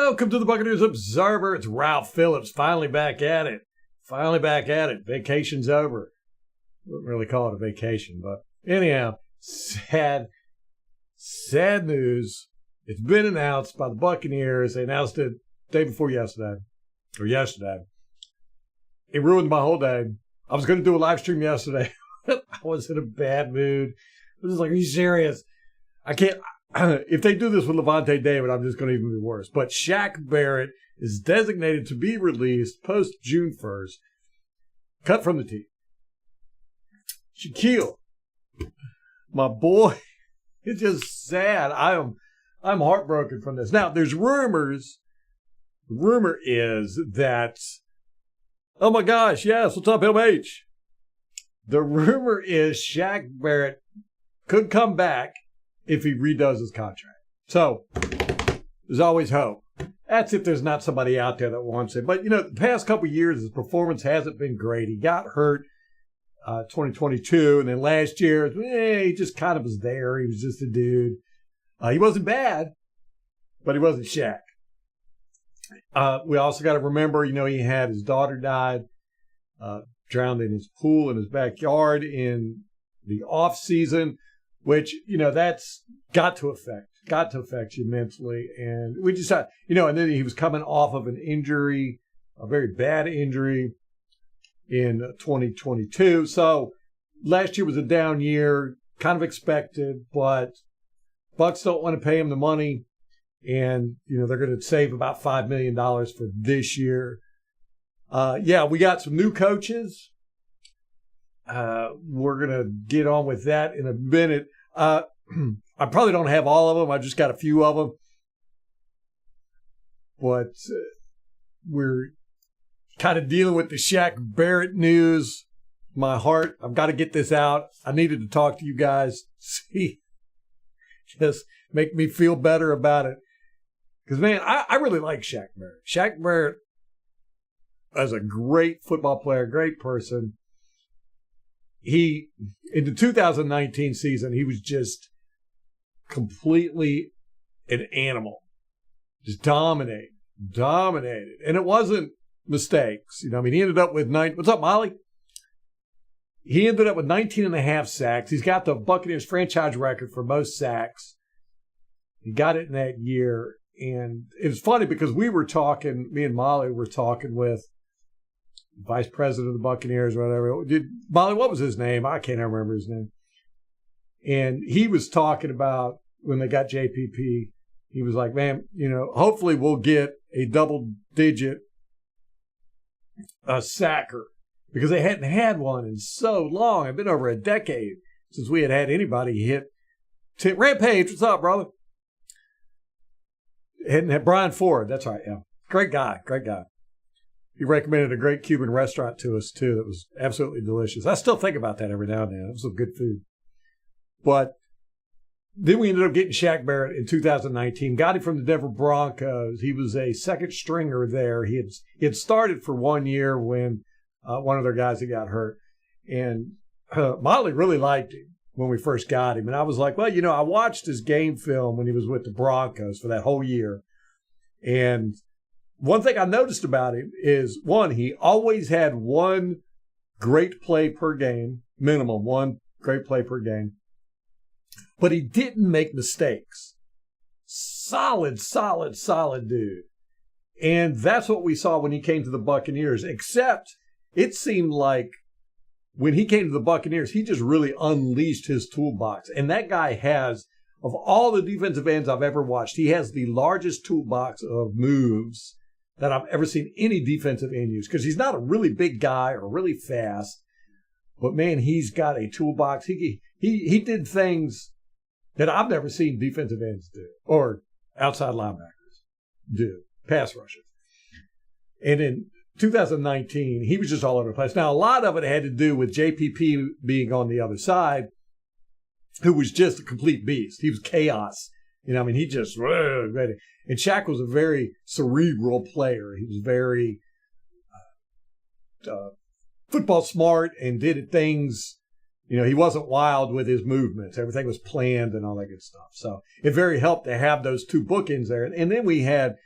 Welcome to the Buccaneers Observer. It's Ralph Phillips, finally back at it. Vacation's over. Wouldn't really call it a vacation, but anyhow, sad news. It's been announced by the Buccaneers. They announced it day before yesterday. It ruined my whole day. I was going to do a live stream yesterday. I was in a bad mood. I was just like, are you serious? I can't. If they do this with Levante David, I'm just going to even be worse. But Shaq Barrett is designated to be released post June 1st. Cut from the team. Shaquille, my boy, it's just sad. I'm heartbroken from this. Now, there's rumors. The rumor is that, oh my gosh, yes, what's up, LH? The rumor is Shaq Barrett could come back if he redoes his contract. So, there's always hope. That's if there's not somebody out there that wants it. But, the past couple of years, his performance hasn't been great. He got hurt 2022, and then last year, he just kind of was there. He was just a dude. He wasn't bad, but he wasn't Shaq. We also got to remember, he had his daughter died, drowned in his pool in his backyard in the off season, which, that's got to affect you mentally. And we just had, and then he was coming off of an injury, a very bad injury in 2022. So last year was a down year, kind of expected, but Bucs don't want to pay him the money. And, they're going to save about $5 million for this year. We got some new coaches. We're going to get on with that in a minute. I probably don't have all of them. I just got a few of them. But we're kind of dealing with the Shaq Barrett news. My heart, I've got to get this out. I needed to talk to you guys. See, just make me feel better about it. Because, man, I really like Shaq Barrett. Shaq Barrett is a great football player, great person. In the 2019 season, he was just completely an animal. Just dominated. And it wasn't mistakes. He ended up with what's up, Molly? He ended up with 19 and a half sacks. He's got the Buccaneers franchise record for most sacks. He got it in that year. And it was funny because me and Molly were talking with vice president of the Buccaneers or whatever. Molly, what was his name? I can't remember his name. And he was talking about when they got JPP, he was like, man, hopefully we'll get a double-digit sacker because they hadn't had one in so long. It's been over a decade since we had anybody hit 10. Rampage, what's up, brother? Hadn't had Brian Ford, that's right, yeah. Great guy. He recommended a great Cuban restaurant to us, too, that was absolutely delicious. I still think about that every now and then. It was some good food. But then we ended up getting Shaq Barrett in 2019, got him from the Denver Broncos. He was a second stringer there. He had started for 1 year when one of their guys had got hurt. And Molly really liked him when we first got him. And I was like, well, I watched his game film when he was with the Broncos for that whole year. And one thing I noticed about him is, one, he always had one great play per game, minimum one great play per game. But he didn't make mistakes. Solid dude. And that's what we saw when he came to the Buccaneers, except it seemed like when he came to the Buccaneers, he just really unleashed his toolbox. And that guy has, of all the defensive ends I've ever watched, he has the largest toolbox of moves that I've ever seen any defensive end use. Because he's not a really big guy or really fast. But, man, he's got a toolbox. He did things that I've never seen defensive ends do or outside linebackers do, pass rushers. And in 2019, he was just all over the place. Now, a lot of it had to do with JPP being on the other side, who was just a complete beast. He was chaos. He just ready. And Shaq was a very cerebral player. He was very football smart and did things. He wasn't wild with his movements. Everything was planned and all that good stuff. So it very helped to have those two bookends there. And then we had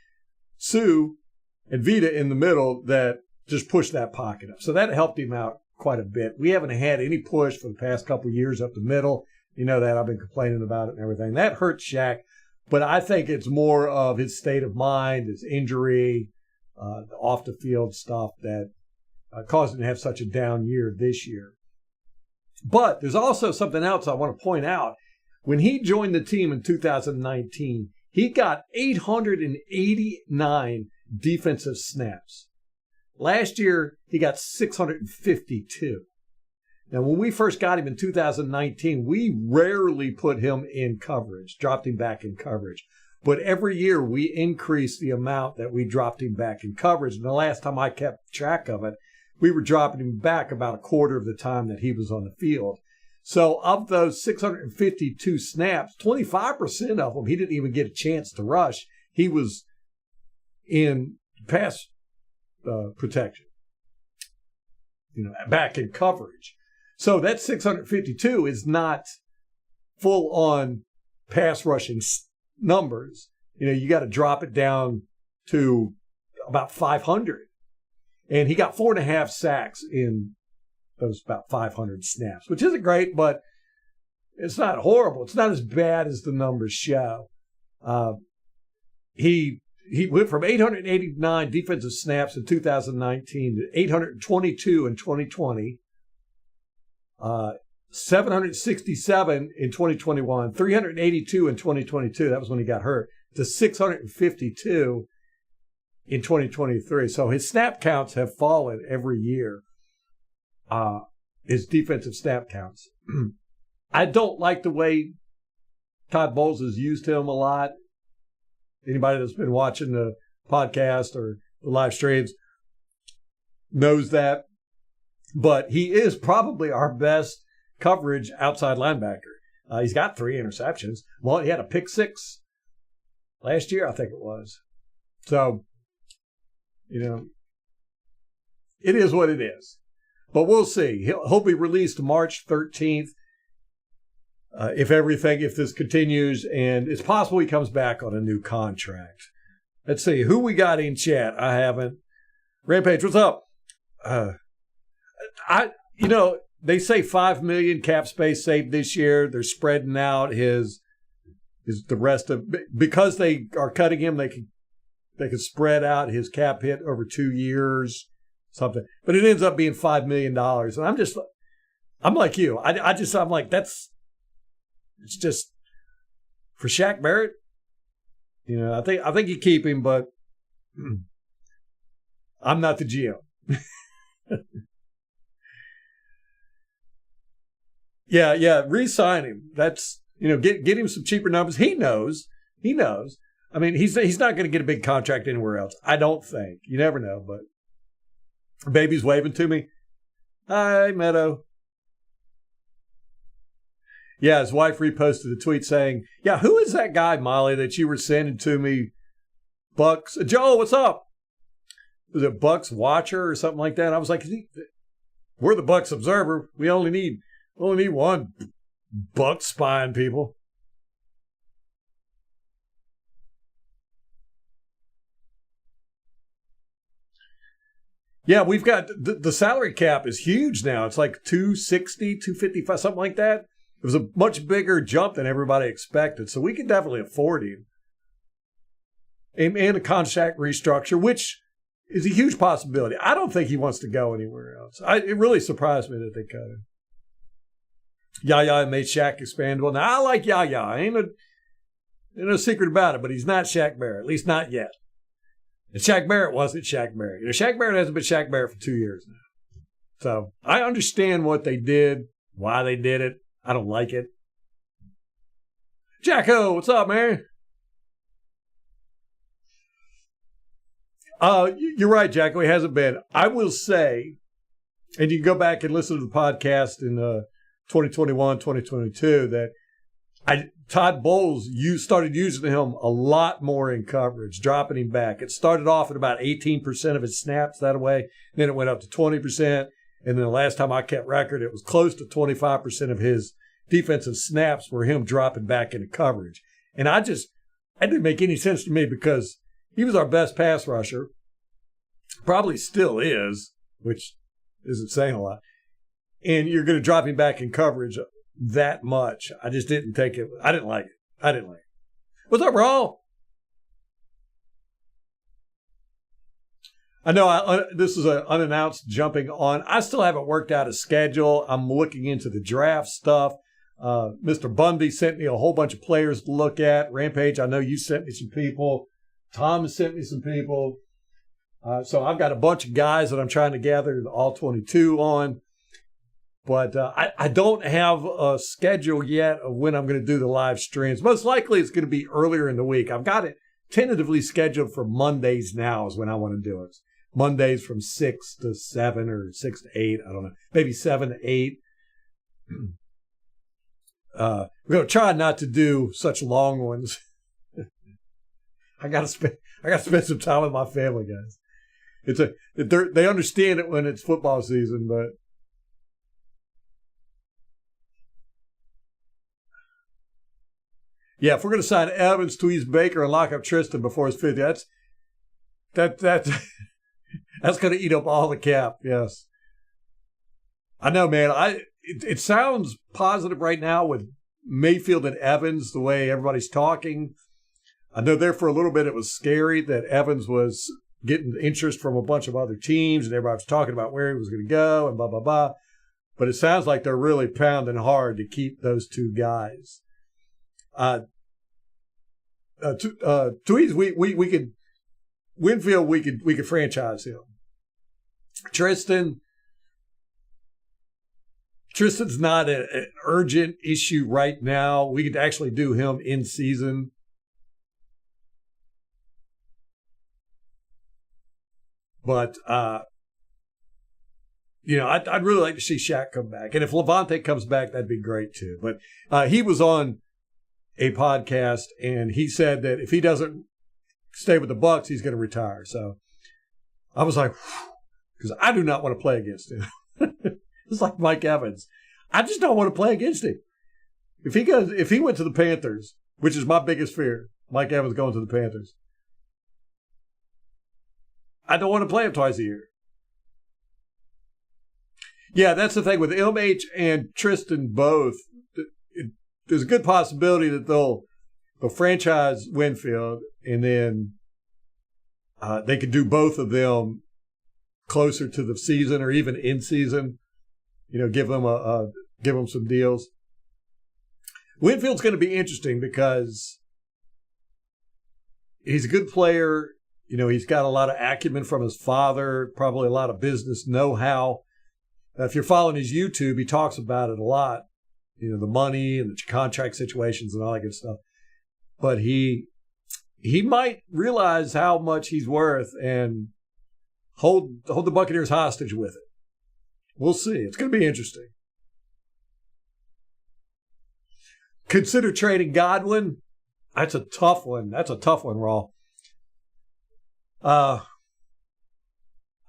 Sue and Vita in the middle that just pushed that pocket up. So that helped him out quite a bit. We haven't had any push for the past couple of years up the middle. You know that. I've been complaining about it and everything. That hurts Shaq. But I think it's more of his state of mind, his injury, the off-the-field stuff that caused him to have such a down year this year. But there's also something else I want to point out. When he joined the team in 2019, he got 889 defensive snaps. Last year, he got 652. Now, when we first got him in 2019, we rarely put him in coverage, dropped him back in coverage. But every year, we increased the amount that we dropped him back in coverage. And the last time I kept track of it, we were dropping him back about a quarter of the time that he was on the field. So of those 652 snaps, 25% of them, he didn't even get a chance to rush. He was in pass protection, back in coverage. So that 652 is not full on pass rushing numbers. You got to drop it down to about 500. And he got 4.5 sacks in those about 500 snaps, which isn't great, but it's not horrible. It's not as bad as the numbers show. He went from 889 defensive snaps in 2019 to 822 in 2020, 767 in 2021, 382 in 2022. That was when he got hurt, to 652 in 2023. So his snap counts have fallen every year. His defensive snap counts. I don't like the way Todd Bowles has used him a lot. Anybody that's been watching the podcast or the live streams knows that. But he is probably our best coverage outside linebacker. He's got 3 interceptions. Well, he had a pick 6 last year, I think it was. So, it is what it is. But we'll see. He'll be released March 13th if this continues, and it's possible he comes back on a new contract. Let's see. Who we got in chat? I haven't. Rampage, what's up? They say $5 million cap space saved this year. They're spreading out the rest of, because they are cutting him, they can spread out his cap hit over 2 years. Something, but it ends up being $5 million, and I'm like you. I'm like, it's just for Shaq Barrett. I think you keep him, but I'm not the GM. Yeah, re-sign him. That's get him some cheaper numbers. He knows. I mean, he's not going to get a big contract anywhere else. I don't think. You never know, but. Baby's waving to me. Hi, Meadow. Yeah, his wife reposted a tweet saying, yeah, who is that guy, Molly, that you were sending to me? Bucs. Joe, what's up? Was it Bucs Watcher or something like that? I was like, we're the Bucs Observer. We only need one Bucs spying people. Yeah, we've got the salary cap is huge now. It's like 260, 255, something like that. It was a much bigger jump than everybody expected, so we can definitely afford him. And a contract restructure, which is a huge possibility. I don't think he wants to go anywhere else. It really surprised me that they cut him. Yaya made Shaq expandable. Now, I like Yaya. Ain't no secret about it, but he's not Shaq Barrett, at least not yet. And Shaq Barrett wasn't Shaq Barrett. Shaq Barrett hasn't been Shaq Barrett for 2 years now. So I understand what they did, why they did it. I don't like it. Jacko, what's up, man? You're right, Jacko. He hasn't been. I will say, and you can go back and listen to the podcast in 2021, 2022, that Todd Bowles started using him a lot more in coverage, dropping him back. It started off at about 18% of his snaps that way. Then it went up to 20%. And then the last time I kept record, it was close to 25% of his defensive snaps were him dropping back into coverage. And that didn't make any sense to me because He was our best pass rusher. Probably still is, which isn't saying a lot. And you're going to drop him back in coverage that much. I just didn't take it. I didn't like it. What's up, Raw? I know this is an unannounced jumping on. I still haven't worked out a schedule. I'm looking into the draft stuff. Mr. Bundy sent me a whole bunch of players to look at. Rampage, I know you sent me some people. Tom has sent me some people. So I've got a bunch of guys that I'm trying to gather the all 22 on. But I don't have a schedule yet of when I'm going to do the live streams. Most likely it's going to be earlier in the week. I've got it tentatively scheduled for Mondays now is when I want to do it. Mondays from 6 to 7 or 6 to 8. I don't know. Maybe 7 to 8. We're going to try not to do such long ones. I got to spend some time with my family, guys. They understand it when it's football season, but yeah, if we're going to sign Evans, Tweez, Baker, and lock up Tristan before his 50, that's going to eat up all the cap. Yes, I know, man. It sounds positive right now with Mayfield and Evans, the way everybody's talking. I know there for a little bit it was scary that Evans was getting interest from a bunch of other teams and everybody was talking about where he was going to go and blah, blah, blah. But it sounds like they're really pounding hard to keep those two guys. Tweez, we could Winfield, we could franchise him. Tristan's not an urgent issue right now. We could actually do him in season. But, I'd really like to see Shaq come back. And if Levante comes back, that'd be great too. But he was on a podcast and he said that if he doesn't stay with the Bucs, he's going to retire. So I was like, because I do not want to play against him. It's like Mike Evans. I just don't want to play against him. If he went to the Panthers, which is my biggest fear, Mike Evans going to the Panthers, I don't want to play him twice a year. Yeah, that's the thing with LMH and Tristan both. There's a good possibility that they'll franchise Winfield and then they could do both of them closer to the season or even in season. Give them some deals. Winfield's going to be interesting because he's a good player. He's got a lot of acumen from his father, probably a lot of business know-how. If you're following his YouTube, he talks about it a lot. The money and the contract situations and all that good stuff. But he might realize how much he's worth and hold the Buccaneers hostage with it. We'll see. It's going to be interesting. Consider trading Godwin. That's a tough one. Raw. I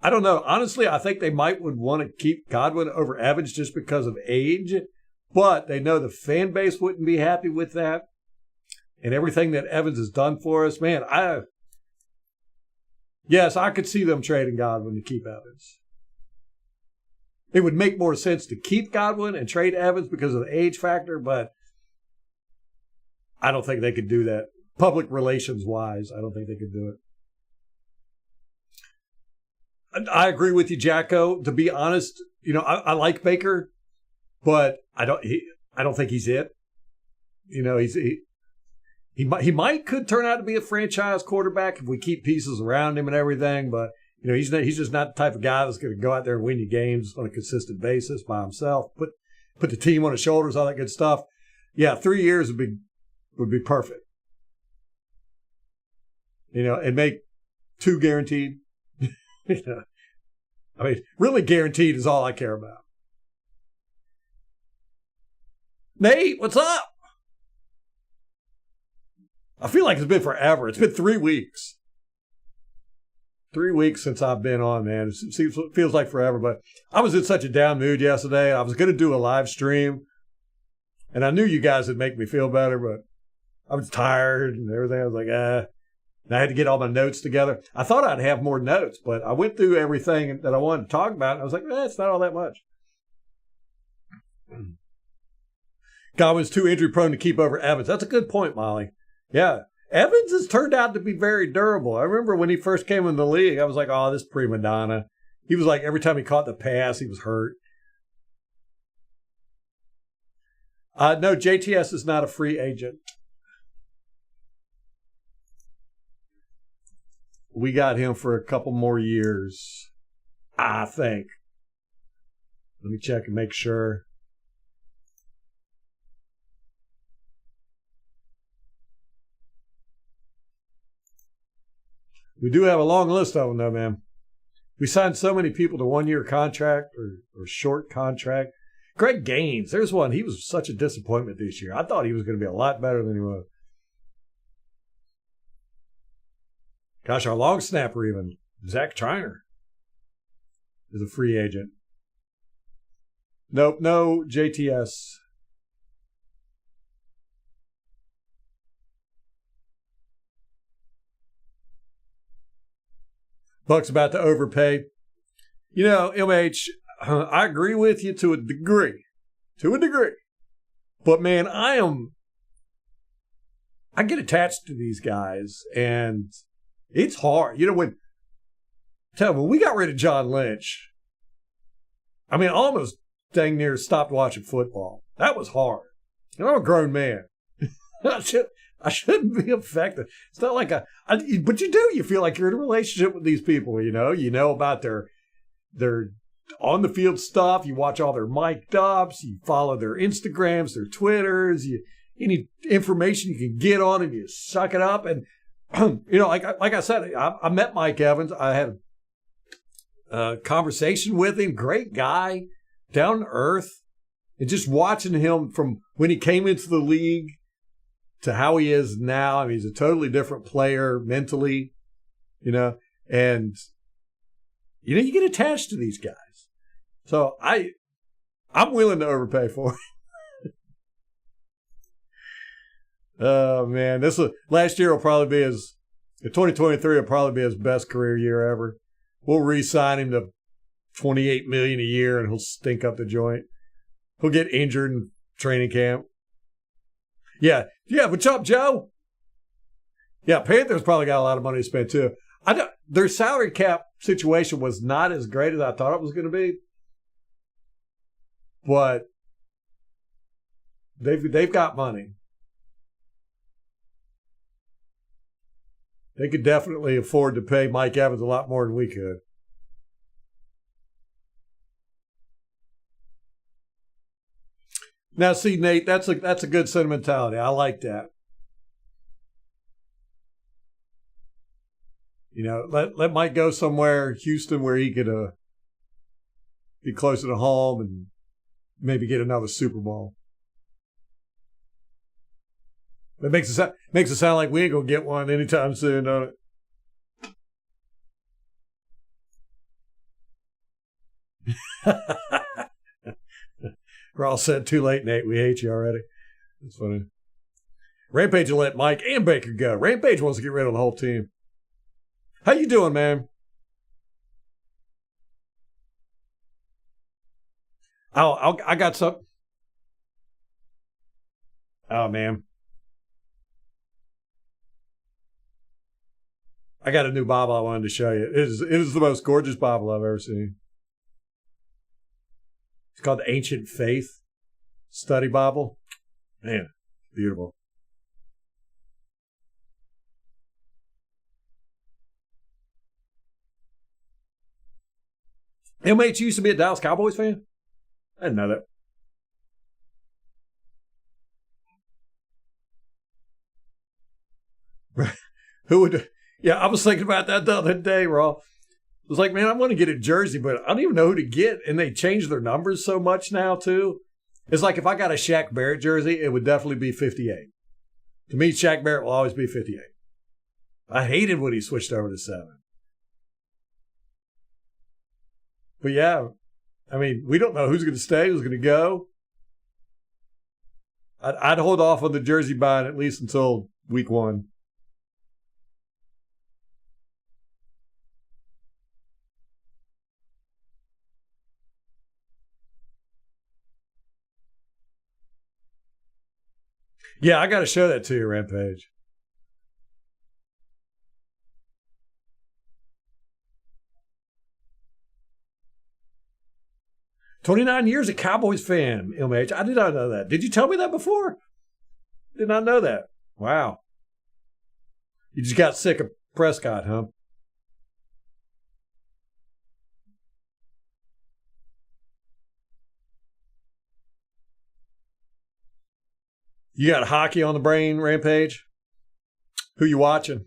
don't know. Honestly, I think they would want to keep Godwin over Evans just because of age, but they know the fan base wouldn't be happy with that. And everything that Evans has done for us, man, yes, I could see them trading Godwin to keep Evans. It would make more sense to keep Godwin and trade Evans because of the age factor, but I don't think they could do that. Public relations wise, I don't think they could do it. I agree with you, Jacko. To be honest, I like Baker, but I don't think he's it. He could turn out to be a franchise quarterback if we keep pieces around him and everything, but he's just not the type of guy that's going to go out there and win you games on a consistent basis by himself. Put the team on his shoulders, all that good stuff. Yeah, 3 years would be perfect. And make 2 guaranteed. Really guaranteed is all I care about. Nate, what's up? I feel like it's been forever. It's been 3 weeks. 3 weeks since I've been on, man. It feels like forever, but I was in such a down mood yesterday. I was going to do a live stream, and I knew you guys would make me feel better, but I was tired and everything. I was like, And I had to get all my notes together. I thought I'd have more notes, but I went through everything that I wanted to talk about, and I was like, it's not all that much. Godwin's too injury prone to keep over Evans. That's a good point, Molly. Yeah. Evans has turned out to be very durable. I remember when he first came in the league, I was like, oh, this prima donna. He was like, every time he caught the pass, he was hurt. No, JTS is not a free agent. We got him for a couple more years, I think. Let me check and make sure. We do have a long list of them, though, man. We signed so many people to one-year contract or short contract. Greg Gaines, there's one. He was such a disappointment this year. I thought he was going to be a lot better than he was. Gosh, our long snapper even, Zach Triner, is a free agent. Nope, no JTS. Bucs about to overpay. You know, MH, I agree with you to a degree. To a degree. But, man, I get attached to these guys, and it's hard. You know, when we got rid of John Lynch, I mean, I almost dang near stopped watching football. That was hard. And I'm a grown man. I shouldn't be affected. It's not like but you do. You feel like you're in a relationship with these people, you know. You know about their on-the-field stuff. You watch all their mic'd ups. You follow their Instagrams, their Twitters. Any information you can get on them, you suck it up. And, you know, like I said, I met Mike Evans. I had a conversation with him. Great guy, down to earth. And just watching him from when he came into the league to how he is now. I mean, he's a totally different player mentally, you know, and, you know, you get attached to these guys. So I'm willing to overpay for it. Oh, man. Last year will probably be 2023 will probably be his best career year ever. We'll re-sign him to $28 million a year and he'll stink up the joint. He'll get injured in training camp. Yeah, what's up, Joe? Yeah, Panthers probably got a lot of money to spend, too. Their salary cap situation was not as great as I thought it was going to be. But they've got money. They could definitely afford to pay Mike Evans a lot more than we could. Now, see, Nate, that's a good sentimentality. I like that. You know, let Mike go somewhere, Houston, where he could be closer to home and maybe get another Super Bowl. That makes it sound like we ain't gonna get one anytime soon, don't it? We're all set too late, Nate. We hate you already. That's funny. Rampage will let Mike and Baker go. Rampage wants to get rid of the whole team. How you doing, man? I got some. Oh, man. I got a new Bible I wanted to show you. It is the most gorgeous Bible I've ever seen. It's called the Ancient Faith Study Bible. Man, beautiful. MH used to be a Dallas Cowboys fan? I didn't know that. Who would... Yeah, I was thinking about that the other day, Raw. I was like, man, I want to get a jersey, but I don't even know who to get. And they change their numbers so much now, too. It's like if I got a Shaq Barrett jersey, it would definitely be 58. To me, Shaq Barrett will always be 58. I hated when he switched over to 7. But yeah, I mean, we don't know who's going to stay, who's going to go. I'd hold off on the jersey buying at least until week 1. Yeah, I got to show that to you, Rampage. "29 years a Cowboys fan, MH. I did not know that. Did you tell me that before? Did not know that. Wow. You just got sick of Prescott, huh? You got hockey on the brain, Rampage? Who you watching?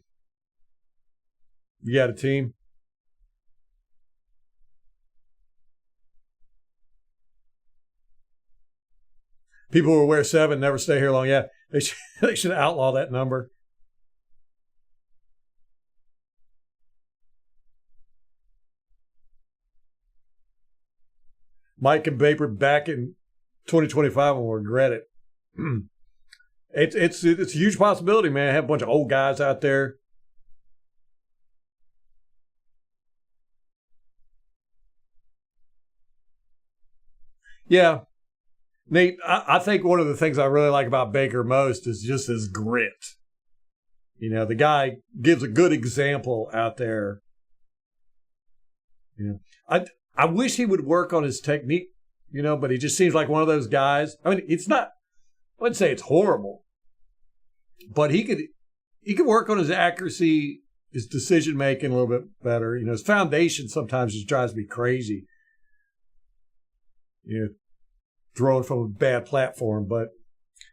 You got a team? People who wear 7 never stay here long. Yeah, they should outlaw that number. Mike and Vapor back in 2025 and we'll regret it. It's a huge possibility, man. I have a bunch of old guys out there. Yeah, Nate, I think one of the things I really like about Baker most is just his grit. You know, the guy gives a good example out there. Yeah. I wish he would work on his technique, but he just seems like one of those guys. I mean, it's not, I wouldn't say it's horrible, but he could work on his accuracy, his decision making a little bit better. His foundation sometimes just drives me crazy. Throwing from a bad platform, but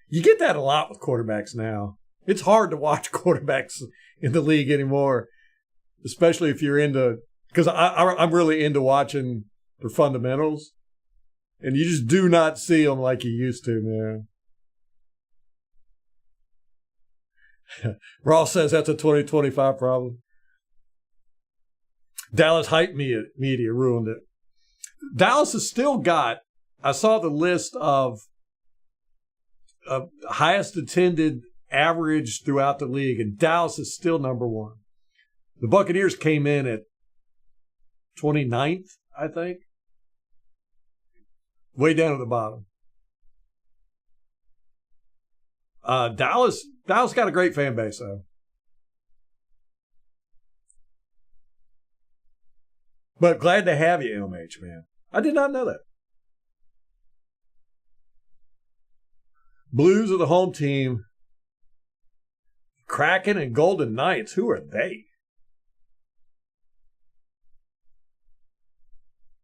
you get that a lot with quarterbacks now. It's hard to watch quarterbacks in the league anymore, especially if you're into, because I'm really into watching their fundamentals, and you just do not see them like you used to, man. Ross says that's a 2025 problem. Dallas hype media ruined it. Dallas has still got, I saw the list of highest attended average throughout the league, and Dallas is still number one. The Buccaneers came in at 29th, I think. Way down at the bottom. Dallas got a great fan base, though. But glad to have you, MH, man. I did not know that. Blues are the home team. Kraken and Golden Knights, who are they?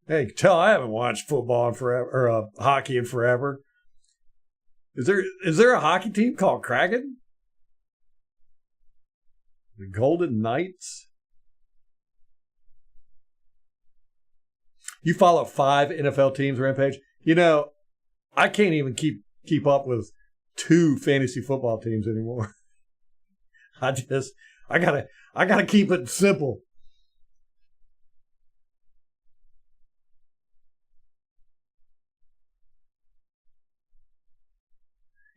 Hey, tell I haven't watched football in forever, or hockey in forever. Is there a hockey team called Kraken? The Golden Knights? You follow 5 NFL teams, Rampage? I can't even keep up with 2 fantasy football teams anymore. I gotta keep it simple.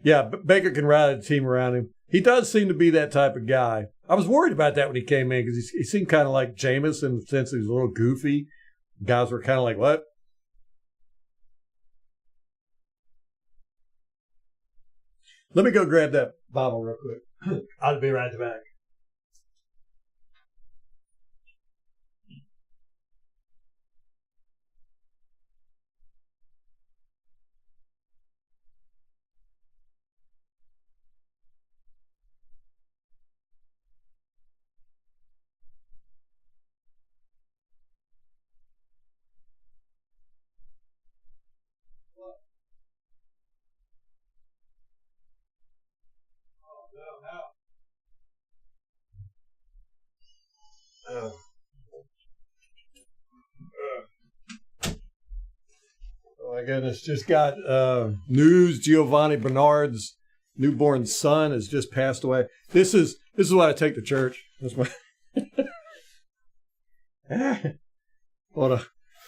Yeah, Baker can rally the team around him. He does seem to be that type of guy. I was worried about that when he came in because he seemed kind of like Jameis in the sense that he was a little goofy. Guys were kind of like, what? Let me go grab that Bible real quick. I'll be right back. Oh my goodness! Just got news. Giovanni Bernard's newborn son has just passed away. This is what I take to church. That's what. Hold on.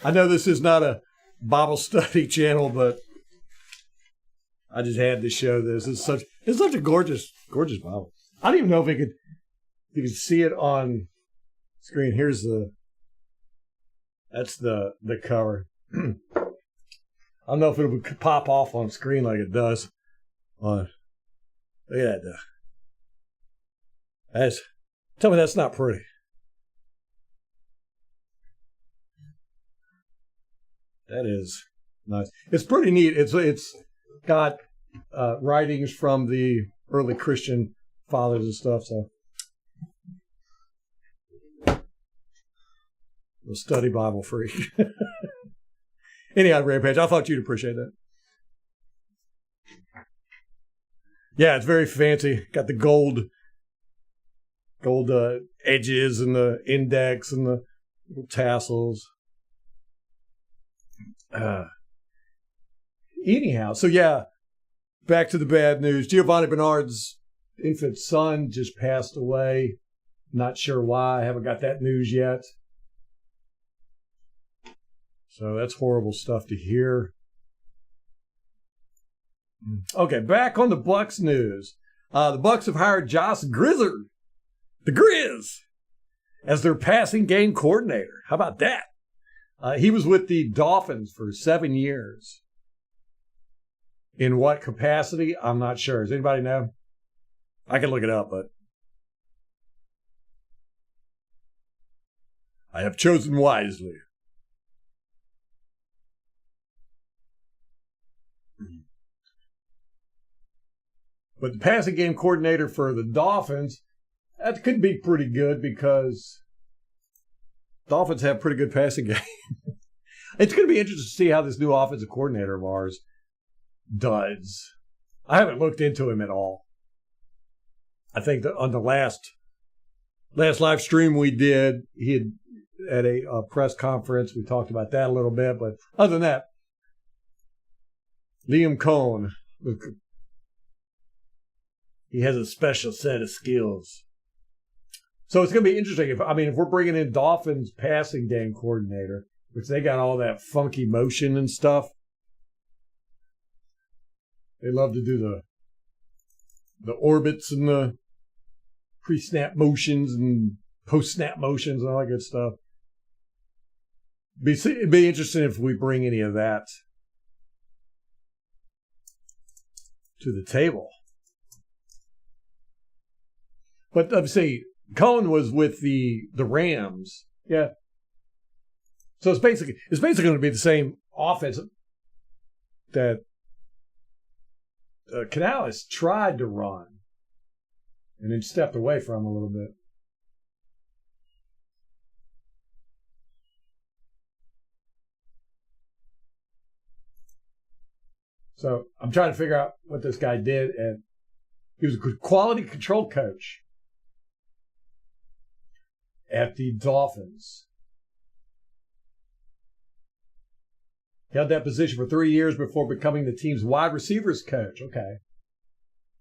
I know this is not a Bible study channel, but I just had to show this. It's such a gorgeous Bible. I don't even know if you could see it on screen. That's the cover. I don't know if it would pop off on screen like it does on Look at that. Tell me that's not pretty. That is nice. It's pretty neat. It's got writings from the early Christian fathers and stuff. So, a study Bible freak. Anyhow, Rampage, I thought you'd appreciate that. Yeah, it's very fancy. Got the gold edges and the index and the little tassels. Anyhow, so yeah, back to the bad news. Giovanni Bernard's infant son just passed away. Not sure why. I haven't got that news yet. So that's horrible stuff to hear. Okay, back on the Bucs news. The Bucs have hired Josh Grizzard, the Grizz, as their passing game coordinator. How about that? He was with the Dolphins for 7 years. In what capacity? I'm not sure. Does anybody know? I can look it up, but I have chosen wisely. But the passing game coordinator for the Dolphins, that could be pretty good because Dolphins have pretty good passing game. It's going to be interesting to see how this new offensive coordinator of ours does. I haven't looked into him at all. I think that on the last live stream we did, he had at a press conference. We talked about that a little bit, but other than that, Liam Cohn, he has a special set of skills. So it's going to be interesting. If we're bringing in Dolphins passing game coordinator, which they got all that funky motion and stuff. They love to do the orbits and the pre-snap motions and post-snap motions and all that good stuff. It'd be interesting if we bring any of that to the table. But let's see, Cohen was with the Rams. Yeah. So it's basically going to be the same offense that Canales tried to run and then stepped away from a little bit. So I'm trying to figure out what this guy did, and he was a quality control coach at the Dolphins. He held that position for 3 years before becoming the team's wide receivers coach. Okay.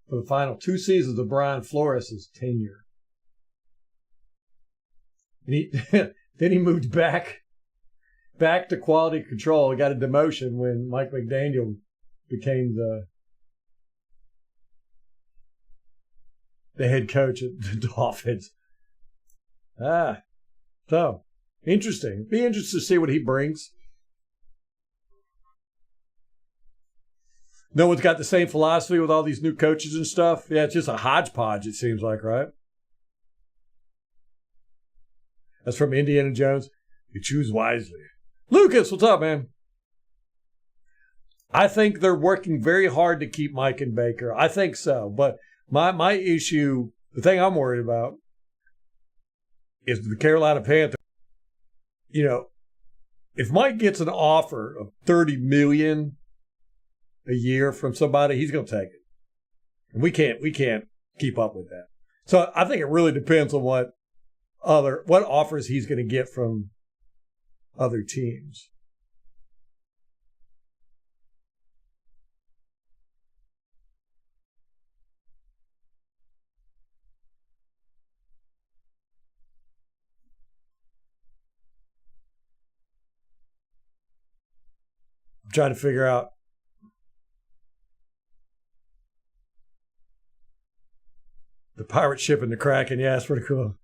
For the final 2 seasons of Brian Flores' tenure. And then he moved back to quality control. He got a demotion when Mike McDaniel became the head coach at the Dolphins. So interesting. Be interested to see what he brings. No one's got the same philosophy with all these new coaches and stuff. Yeah, it's just a hodgepodge, it seems like, right? That's from Indiana Jones. You choose wisely. Lucas, what's up, man? I think they're working very hard to keep Mike and Baker. I think so. But my issue, the thing I'm worried about, is the Carolina Panthers. You know, if Mike gets an offer of $30 million a year from somebody, he's going to take it. And we can't keep up with that. So I think it really depends on what offers he's going to get from other teams. I'm trying to figure out the pirate ship and the Kraken. Yeah, it's pretty cool.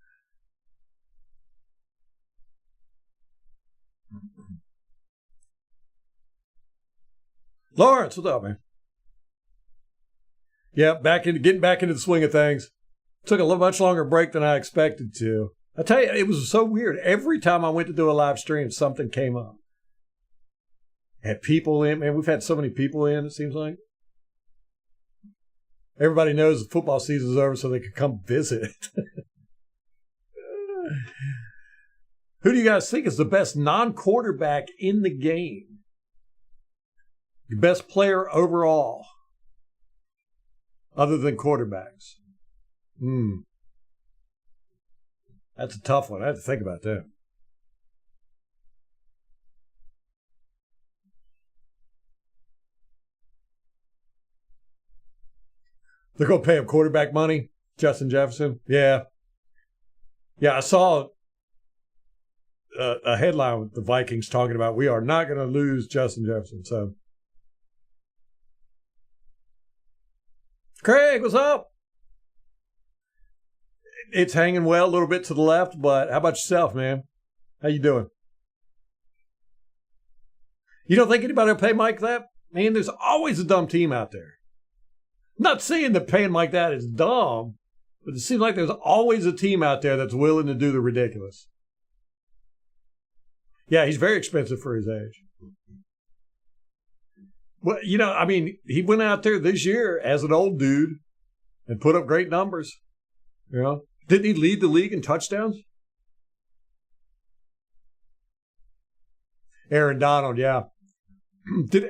Lawrence, what's up, man? Yeah, getting back into the swing of things. Took a much longer break than I expected to. I tell you, it was so weird. Every time I went to do a live stream, something came up. Had people in, man, we've had so many people in, it seems like. Everybody knows the football season's over so they could come visit. Who do you guys think is the best non-quarterback in the game? The best player overall, other than quarterbacks? That's a tough one. I have to think about that. They're going to pay him quarterback money, Justin Jefferson. Yeah. I saw a headline with the Vikings talking about we are not going to lose Justin Jefferson. So, Craig, what's up? It's hanging well a little bit to the left, but how about yourself, man? How you doing? You don't think anybody will pay Mike that? Man, there's always a dumb team out there. I'm not saying that paying Mike that is dumb, but it seems like there's always a team out there that's willing to do the ridiculous. Yeah, he's very expensive for his age. Well, he went out there this year as an old dude and put up great numbers. Didn't he lead the league in touchdowns? Aaron Donald, yeah.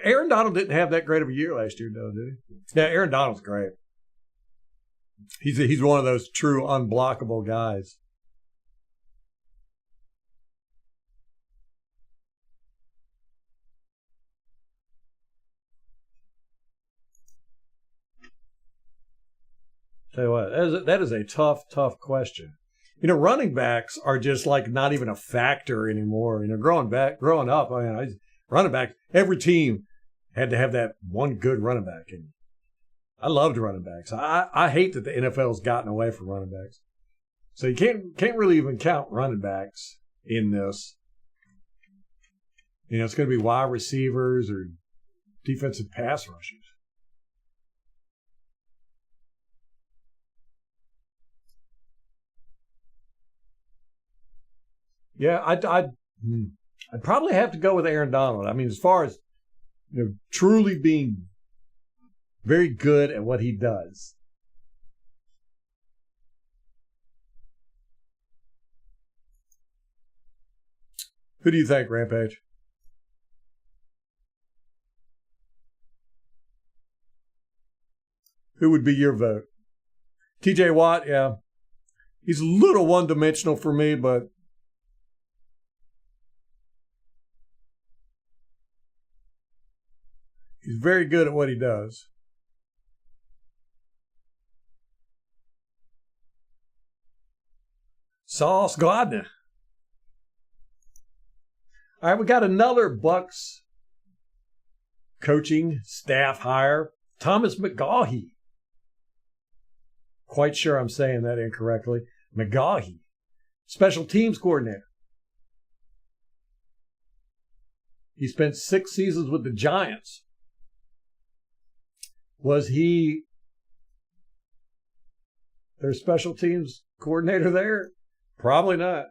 Aaron Donald didn't have that great of a year last year, though, did he? Yeah, Aaron Donald's great. He's one of those true unblockable guys. Tell you what, that is a tough question. Running backs are just like not even a factor anymore. Growing up, running back, every team had to have that one good running back. And I loved running backs. I hate that the NFL's gotten away from running backs. So you can't really even count running backs in this. It's going to be wide receivers or defensive pass rushers. Yeah, I'd probably have to go with Aaron Donald. As far as truly being very good at what he does. Who do you think, Rampage? Who would be your vote? TJ Watt, yeah. He's a little one-dimensional for me, but he's very good at what he does. Sauce Gardner. All right, we got another Bucs coaching staff hire, Thomas McGaughey. Quite sure I'm saying that incorrectly. McGaughey, special teams coordinator. He spent 6 seasons with the Giants. Was he their special teams coordinator there? Probably not.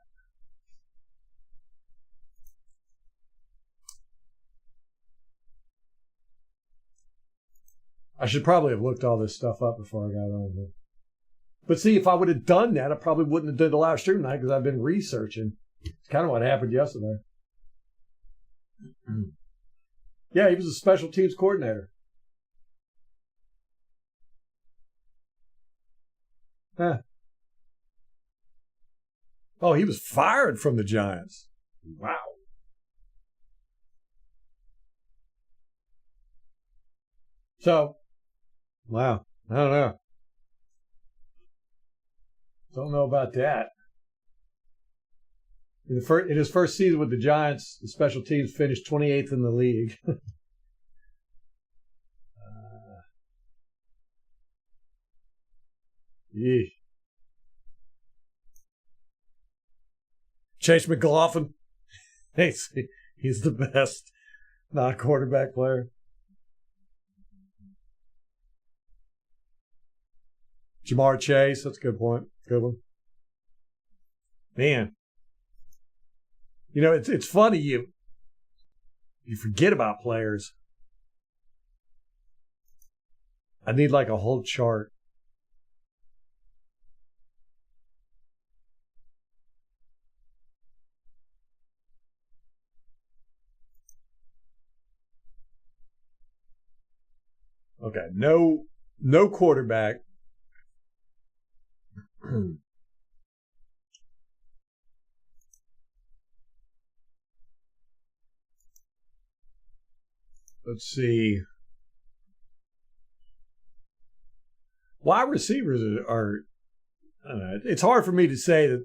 I should probably have looked all this stuff up before I got on here. But see, if I would have done that, I probably wouldn't have done the live stream tonight because I've been researching. It's kind of what happened yesterday. Yeah, he was a special teams coordinator. Huh. Oh, he was fired from the Giants. Wow. So, wow. I don't know. Don't know about that. In his first season with the Giants, the special teams finished 28th in the league. Yeesh. Chase McLaughlin. He's the best non-quarterback player. Jamar Chase, that's a good point. Good one. Man. You know, it's funny, you forget about players. I need like a whole chart. Okay, no quarterback. Let's see. Wide receivers are I don't know. It's hard for me to say that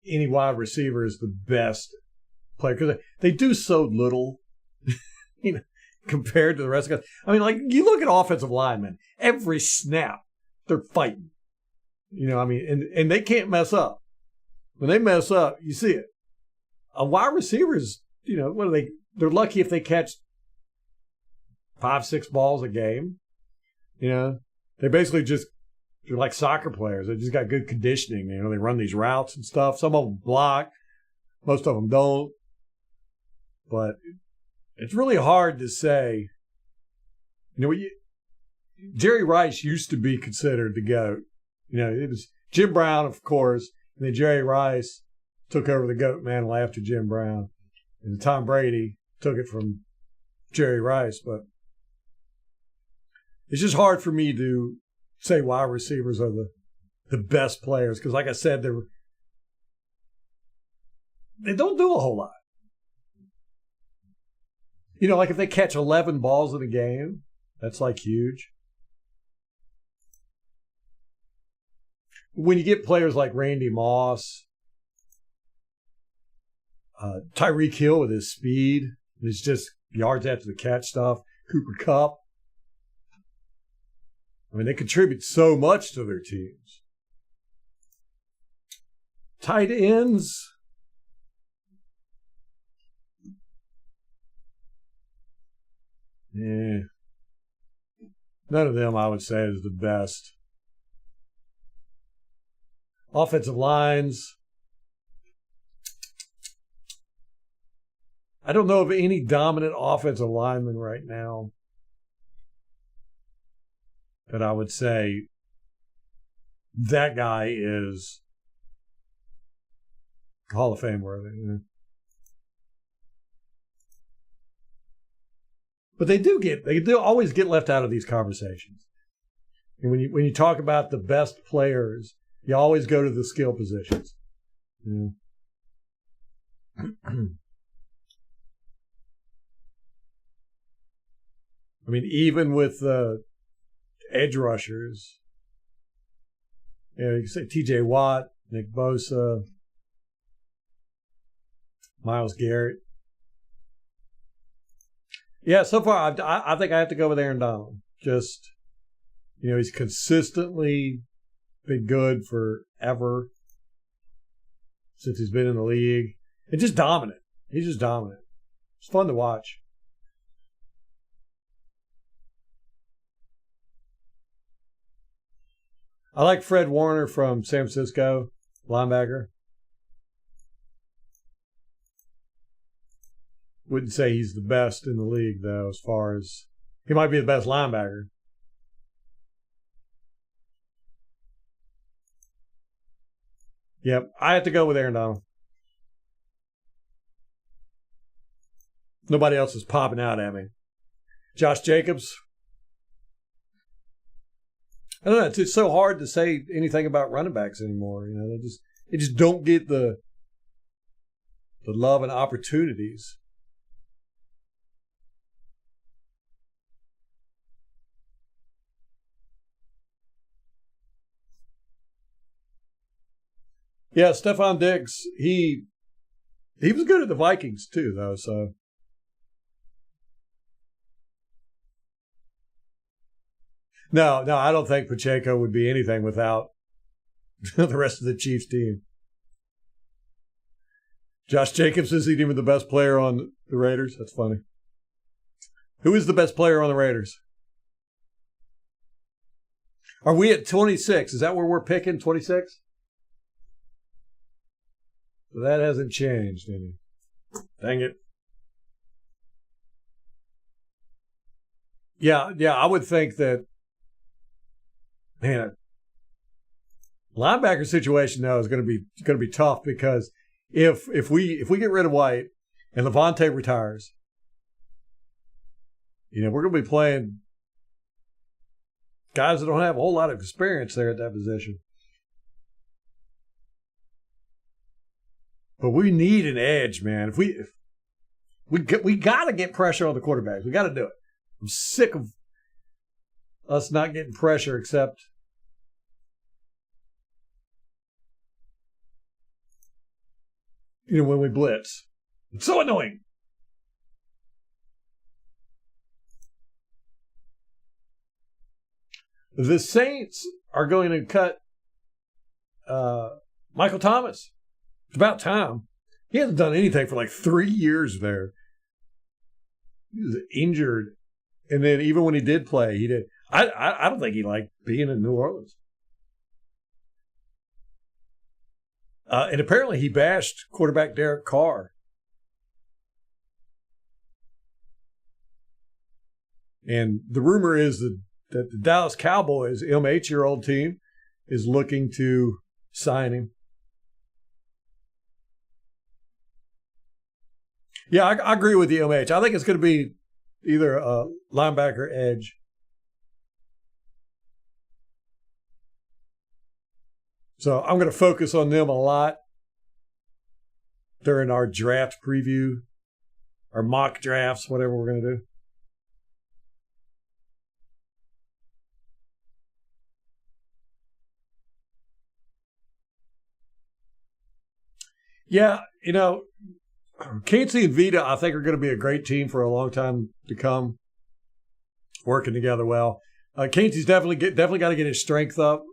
any wide receiver is the best player because they do so little, you know, compared to the rest of the guys. I mean, like you look at offensive linemen, every snap they're fighting. You know, I mean, and they can't mess up. When they mess up, you see it. A wide receivers, you know, what are they? They're lucky if they catch 5-6 balls a game. You know, they're like soccer players. They just got good conditioning. You know, they run these routes and stuff. Some of them block, most of them don't. But it's really hard to say. You know, Jerry Rice used to be considered the GOAT. You know, it was Jim Brown, of course, and then Jerry Rice took over the GOAT mantle after Jim Brown, and Tom Brady took it from Jerry Rice. But it's just hard for me to say wide receivers are the best players because, like I said, they don't do a whole lot. You know, like if they catch 11 balls in a game, that's like huge. When you get players like Randy Moss, Tyreek Hill with his speed, it's just yards after the catch stuff, Cooper Kupp. I mean, they contribute so much to their teams. Tight ends. Yeah. None of them, I would say, is the best. Offensive lines. I don't know of any dominant offensive lineman right now that I would say that guy is Hall of Fame worthy. You know? But they do always get left out of these conversations. And when you talk about the best players, you always go to the skill positions. Yeah. I mean, even with edge rushers, you know, you can say T.J. Watt, Nick Bosa, Myles Garrett. Yeah, so far I think I have to go with Aaron Donald. Just, you know, he's consistently been good forever since he's been in the league. And just dominant. He's just dominant. It's fun to watch. I like Fred Warner from San Francisco, linebacker. Wouldn't say he's the best in the league, though, as far as he might be the best linebacker. Yep, I have to go with Aaron Donald. Nobody else is popping out at me. Josh Jacobs. I don't know. It's so hard to say anything about running backs anymore. You know, they just don't get the love and opportunities. Yeah, Stephon Diggs, he was good at the Vikings too, though. So no, I don't think Pacheco would be anything without the rest of the Chiefs team. Josh Jacobs isn't even the best player on the Raiders. That's funny. Who is the best player on the Raiders? Are we at 26? Is that where we're picking, 26? That hasn't changed any. Dang it. Yeah, I would think that, man, linebacker situation now is going to be tough because if we get rid of White and Levante retires, we're going to be playing guys that don't have a whole lot of experience there at that position. But we need an edge, man. If we got to get pressure on the quarterbacks. We got to do it. I'm sick of us not getting pressure except when we blitz. It's so annoying. The Saints are going to cut Michael Thomas. It's about time. He hasn't done anything for like 3 years there. He was injured. And then even when he did play, he did. I don't think he liked being in New Orleans. And apparently he bashed quarterback Derek Carr. And the rumor is that the Dallas Cowboys, M8-year-old team, is looking to sign him. Yeah, I agree with the MH. I think it's going to be either a linebacker edge. So I'm going to focus on them a lot during our draft preview, our mock drafts, whatever we're going to do. Yeah, Casey and Vita, I think, are going to be a great team for a long time to come, working together well. Casey's definitely got to get his strength up.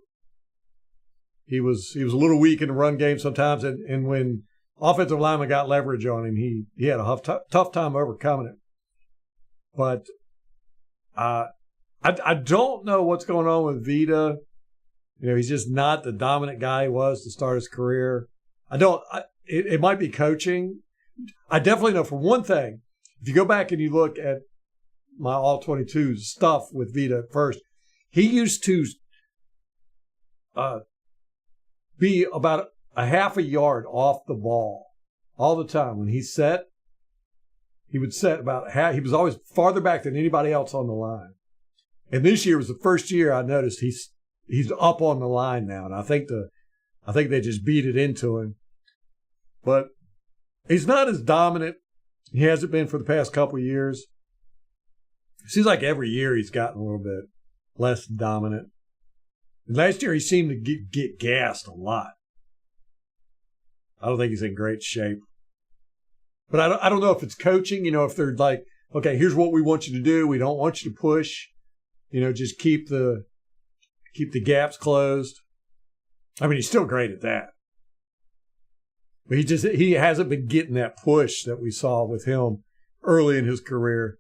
He was a little weak in the run game sometimes, and when offensive linemen got leverage on him, he had a tough time overcoming it. But I don't know what's going on with Vita. He's just not the dominant guy he was to start his career. It might be coaching. I definitely know for one thing, if you go back and you look at my All-22 stuff with Vita at first, he used to be about a half a yard off the ball all the time. When he would set about half. He was always farther back than anybody else on the line. And this year was the first year I noticed he's up on the line now, and I think they just beat it into him. But he's not as dominant. He hasn't been for the past couple of years. It seems like every year he's gotten a little bit less dominant. And last year he seemed to get gassed a lot. I don't think he's in great shape. But I don't know if it's coaching, if they're like, okay, here's what we want you to do. We don't want you to push. Just keep the gaps closed. I mean, he's still great at that. But he hasn't been getting that push that we saw with him early in his career.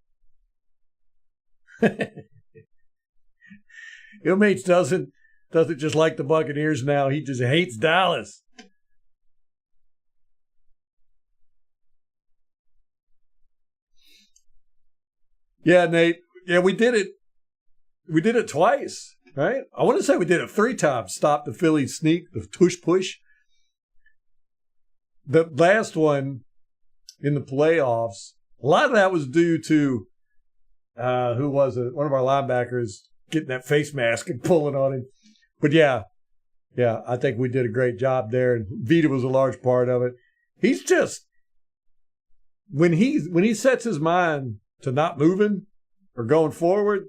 Ilmates doesn't just like the Buccaneers now. He just hates Dallas. Yeah, Nate. Yeah, we did it. We did it twice, right? I want to say we did it 3 times. Stop the Philly sneak, the tush push. The last one in the playoffs, a lot of that was due to, who was it? One of our linebackers getting that face mask and pulling on him. But yeah, I think we did a great job there. And Vita was a large part of it. He's just, when he sets his mind to not moving or going forward,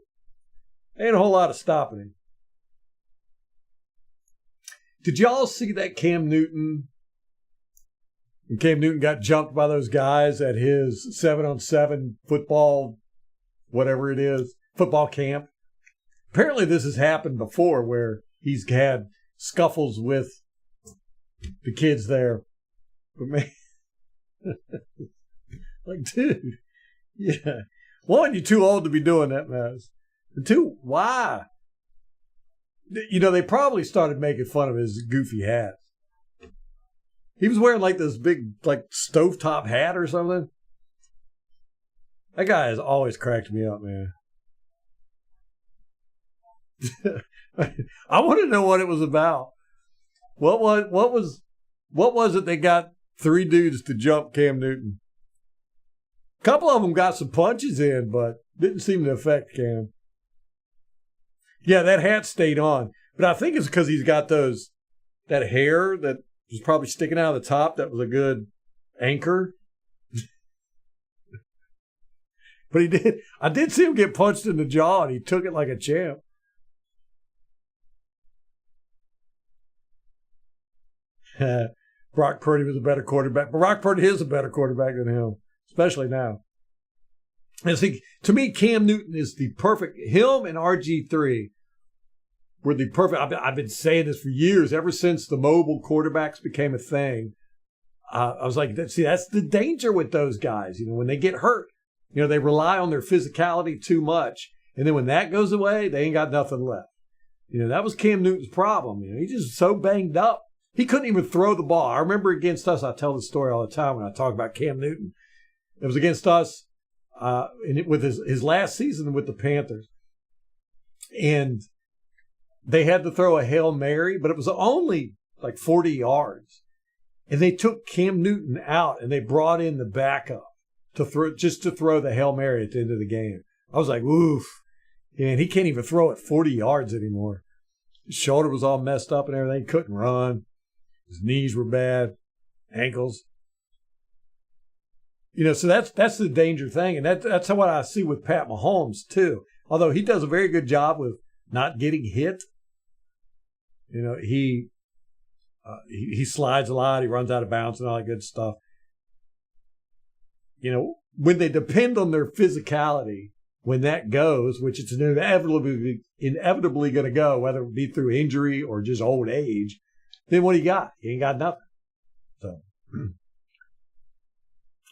ain't a whole lot of stopping him. Did y'all see that Cam Newton? And Cam Newton got jumped by those guys at his 7-on-7 football, whatever it is, football camp. Apparently this has happened before where he's had scuffles with the kids there. But man, like, dude, yeah. One, you're too old to be doing that mess. And 2, why? They probably started making fun of his goofy hat. He was wearing like this big, like stovetop hat or something. That guy has always cracked me up, man. I want to know what it was about. What was it that got three dudes to jump Cam Newton? A couple of them got some punches in, but didn't seem to affect Cam. Yeah, that hat stayed on, but I think it's because he's got that hair that was probably sticking out of the top. That was a good anchor. But I did see him get punched in the jaw, and he took it like a champ. Brock Purdy was a better quarterback. Brock Purdy is a better quarterback than him, especially now. And see, to me, Cam Newton is the perfect. Him and RG3 were the perfect. I've been saying this for years, ever since the mobile quarterbacks became a thing. I was like, see, that's the danger with those guys. When they get hurt, they rely on their physicality too much. And then when that goes away, they ain't got nothing left. That was Cam Newton's problem. He's just so banged up. He couldn't even throw the ball. I remember against us, I tell this story all the time when I talk about Cam Newton. It was against us with his last season with the Panthers. And they had to throw a Hail Mary, but it was only like 40 yards. And they took Cam Newton out and they brought in the backup to throw the Hail Mary at the end of the game. I was like, oof. And he can't even throw it 40 yards anymore. His shoulder was all messed up and everything. He couldn't run. His knees were bad, ankles. So that's the danger thing. And that's what I see with Pat Mahomes, too. Although he does a very good job with not getting hit. He slides a lot. He runs out of bounds and all that good stuff. When they depend on their physicality, when that goes, which it's inevitably going to go, whether it be through injury or just old age, then what do you got? You ain't got nothing. So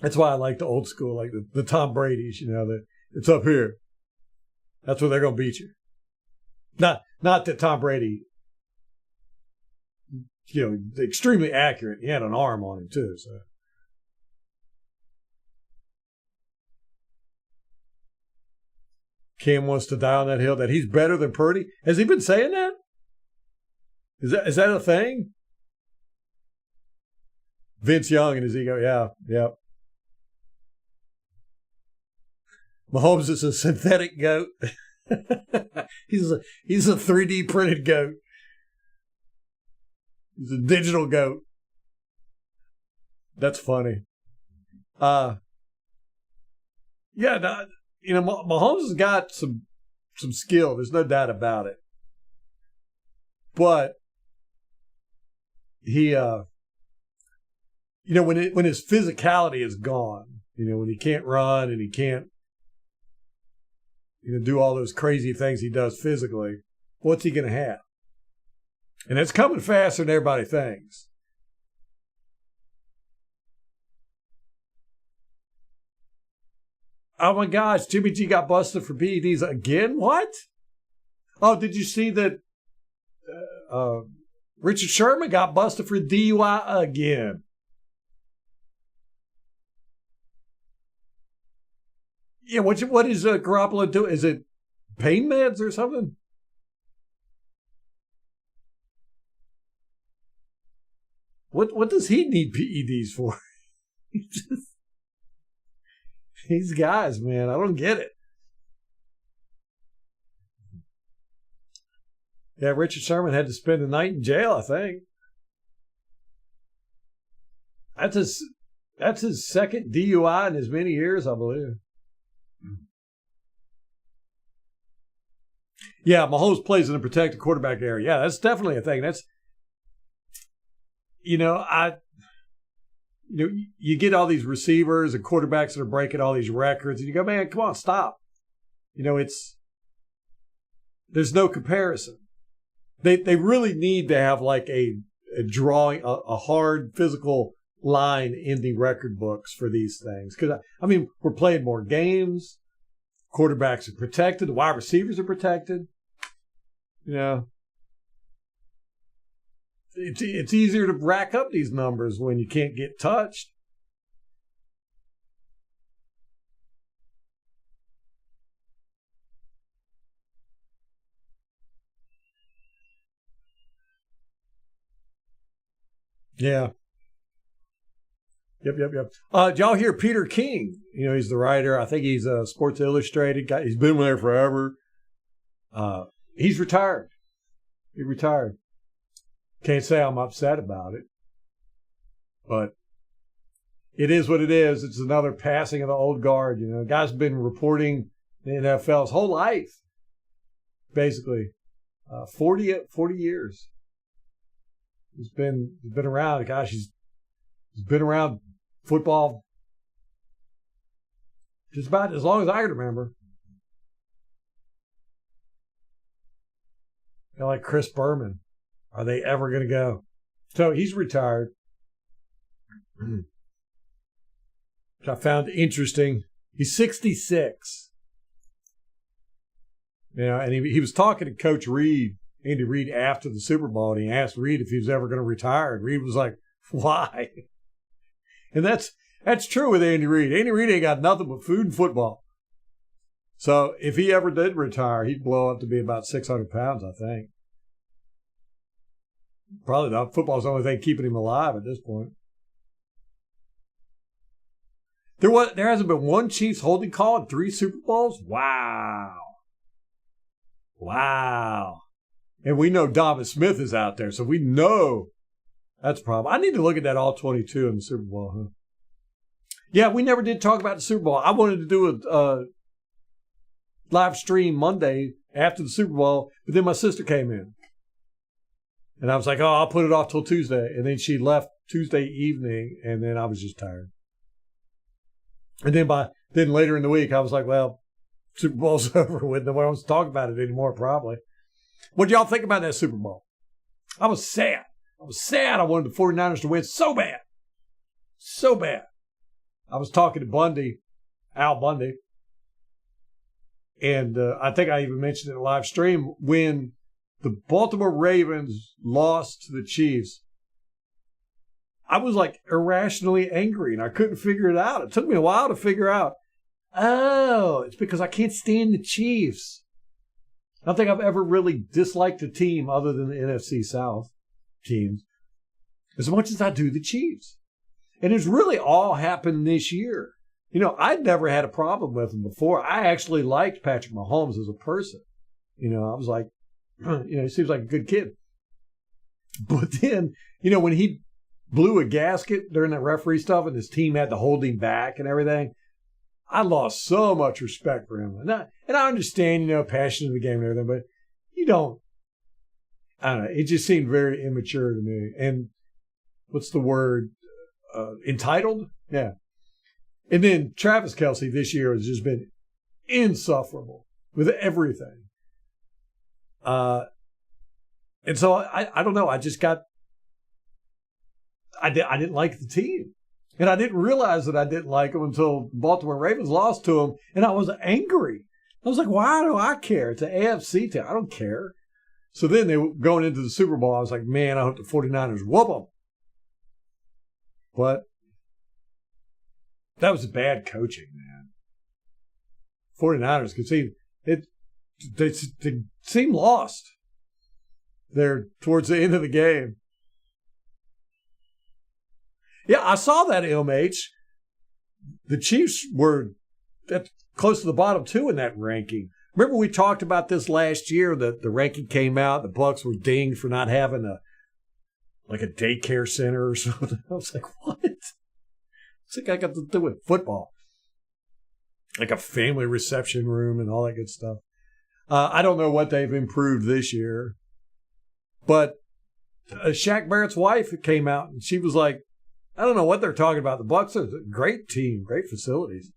that's why I like the old school, like the Tom Brady's, that it's up here. That's where they're going to beat you. Not that Tom Brady, extremely accurate. He had an arm on him too, so. Cam wants to die on that hill, that he's better than Purdy. Has he been saying that? Is that a thing? Vince Young and his ego, yeah. Mahomes is a synthetic goat. He's a 3D printed goat. He's a digital goat. That's funny. Mahomes has got some skill. There's no doubt about it. But he, when his physicality is gone, when he can't run and he can't, do all those crazy things he does physically, what's he going to have? And it's coming faster than everybody thinks. Oh my gosh, Jimmy G got busted for PEDs again? What? Oh, did you see that Richard Sherman got busted for DUI again? Yeah, what is Garoppolo doing? Is it pain meds or something? What does he need PEDs for? These guys, man, I don't get it. Yeah, Richard Sherman had to spend the night in jail, I think. That's his second DUI in as many years, I believe. Yeah, Mahomes plays in a protected quarterback area. Yeah, that's definitely a thing. That's, you get all these receivers and quarterbacks that are breaking all these records, and you go, man, come on, stop. There's no comparison. They really need to have like a drawing, a hard physical line in the record books for these things. Because, we're playing more games. Quarterbacks are protected. The wide receivers are protected. it's easier to rack up these numbers when you can't get touched. Yeah. Yep. Did y'all hear Peter King? He's the writer. I think he's a Sports Illustrated guy. He's been there forever. He's retired. He retired. Can't say I'm upset about it, but it is what it is. It's another passing of the old guard. The guy's been reporting the NFL his whole life, basically, 40 years. He's been around. Gosh, he's been around football just about as long as I can remember. Like Chris Berman. Are they ever going to go? So he's retired. Which I found interesting. He's 66. And he was talking to Coach Reed, Andy Reid, after the Super Bowl, and he asked Reid if he was ever going to retire. And Reid was like, why? And that's true with Andy Reid. Andy Reid ain't got nothing but food and football. So if he ever did retire, he'd blow up to be about 600 pounds, I think. Probably not. Football's the only thing keeping him alive at this point. There hasn't been one Chiefs holding call in 3 Super Bowls? Wow. And we know Donovan Smith is out there, so we know that's a problem. I need to look at that all 22 in the Super Bowl, huh? Yeah, we never did talk about the Super Bowl. I wanted to do a live stream Monday after the Super Bowl, but then my sister came in. And I was like, oh, I'll put it off till Tuesday. And then she left Tuesday evening, and then I was just tired. And then later in the week, I was like, well, Super Bowl's over with. Nobody wants to talk about it anymore, probably. What did y'all think about that Super Bowl? I was sad. I wanted the 49ers to win so bad. So bad. I was talking to Al Bundy, and I think I even mentioned it in a live stream when the Baltimore Ravens lost to the Chiefs. I was like irrationally angry, and I couldn't figure it out. It took me a while to figure out, it's because I can't stand the Chiefs. I don't think I've ever really disliked a team other than the NFC South teams as much as I do the Chiefs. And it's really all happened this year. I'd never had a problem with him before. I actually liked Patrick Mahomes as a person. I was like, he seems like a good kid. But then, when he blew a gasket during that referee stuff and his team had to hold him back and everything, I lost so much respect for him. And I understand, passion of the game and everything, but I don't know. It just seemed very immature to me. And what's the word? Entitled? Yeah. And then Travis Kelce this year has just been insufferable with everything. And so I don't know. I didn't like the team. And I didn't realize that I didn't like them until Baltimore Ravens lost to them. And I was angry. I was like, why do I care? It's an AFC team. I don't care. So then they were going into the Super Bowl. I was like, man, I hope the 49ers whoop them. But that was bad coaching, man. 49ers could see it. They seem lost there towards the end of the game. Yeah, I saw that, MH. The Chiefs were close to the bottom 2 in that ranking. Remember we talked about this last year, that the ranking came out, the Bucs were dinged for not having a daycare center or something. I was like, what? What's it got to do with football? Like a family reception room and all that good stuff. I don't know what they've improved this year. But Shaq Barrett's wife came out and she was like, I don't know what they're talking about. The Bucs are a great team, great facilities.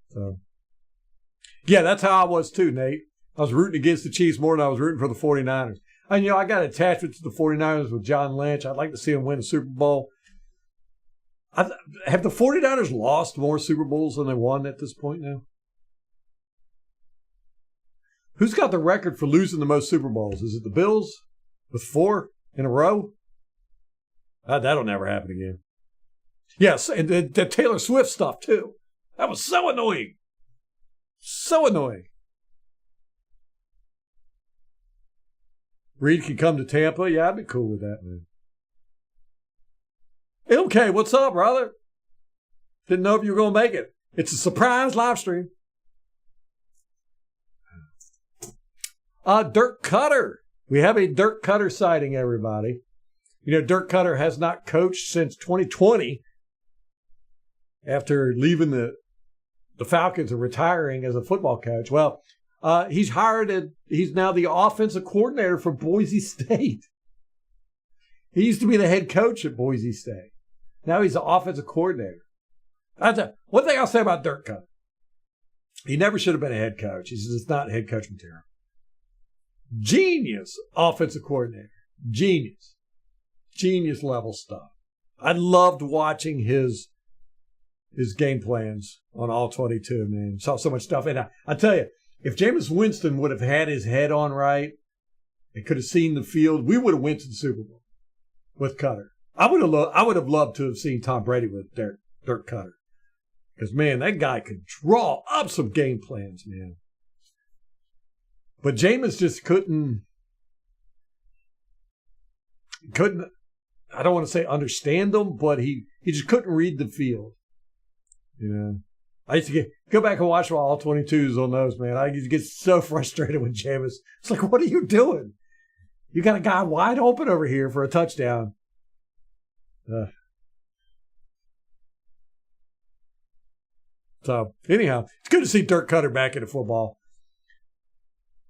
So, yeah, that's how I was too, Nate. I was rooting against the Chiefs more than I was rooting for the 49ers. And, I got attachment to the 49ers with John Lynch. I'd like to see him win a Super Bowl. Have the 49ers lost more Super Bowls than they won at this point now? Who's got the record for losing the most Super Bowls? Is it the Bills with 4 in a row? That'll never happen again. Yes, and the Taylor Swift stuff, too. That was so annoying. So annoying. Reed can come to Tampa. Yeah, I'd be cool with that, man. Okay, what's up, brother? Didn't know if you were going to make it. It's a surprise live stream. Dirk Cutter. We have a Dirk Cutter sighting, everybody. You know, Dirk Cutter has not coached since 2020 after leaving the Falcons and retiring as a football coach. Well, he's now the offensive coordinator for Boise State. He used to be the head coach at Boise State. Now he's the offensive coordinator. One thing I'll say about Dirk Cutter. He never should have been a head coach. He's just not head coach material. Genius offensive coordinator. Genius level stuff. I loved watching his game plans on all 22, man. Saw so much stuff. And I tell you, if Jameis Winston would have had his head on right and could have seen the field, we would have went to the Super Bowl with Cutter. I would have loved to have seen Tom Brady with Dirk Cutter. Because, man, that guy could draw up some game plans, man. But Jameis just couldn't, I don't want to say understand them, but he just couldn't read the field. You know, I used to go back and watch all 22s on those, man. I used to get so frustrated with Jameis. It's like, what are you doing? You got a guy wide open over here for a touchdown. So, anyhow, it's good to see Dirk Cutter back into football.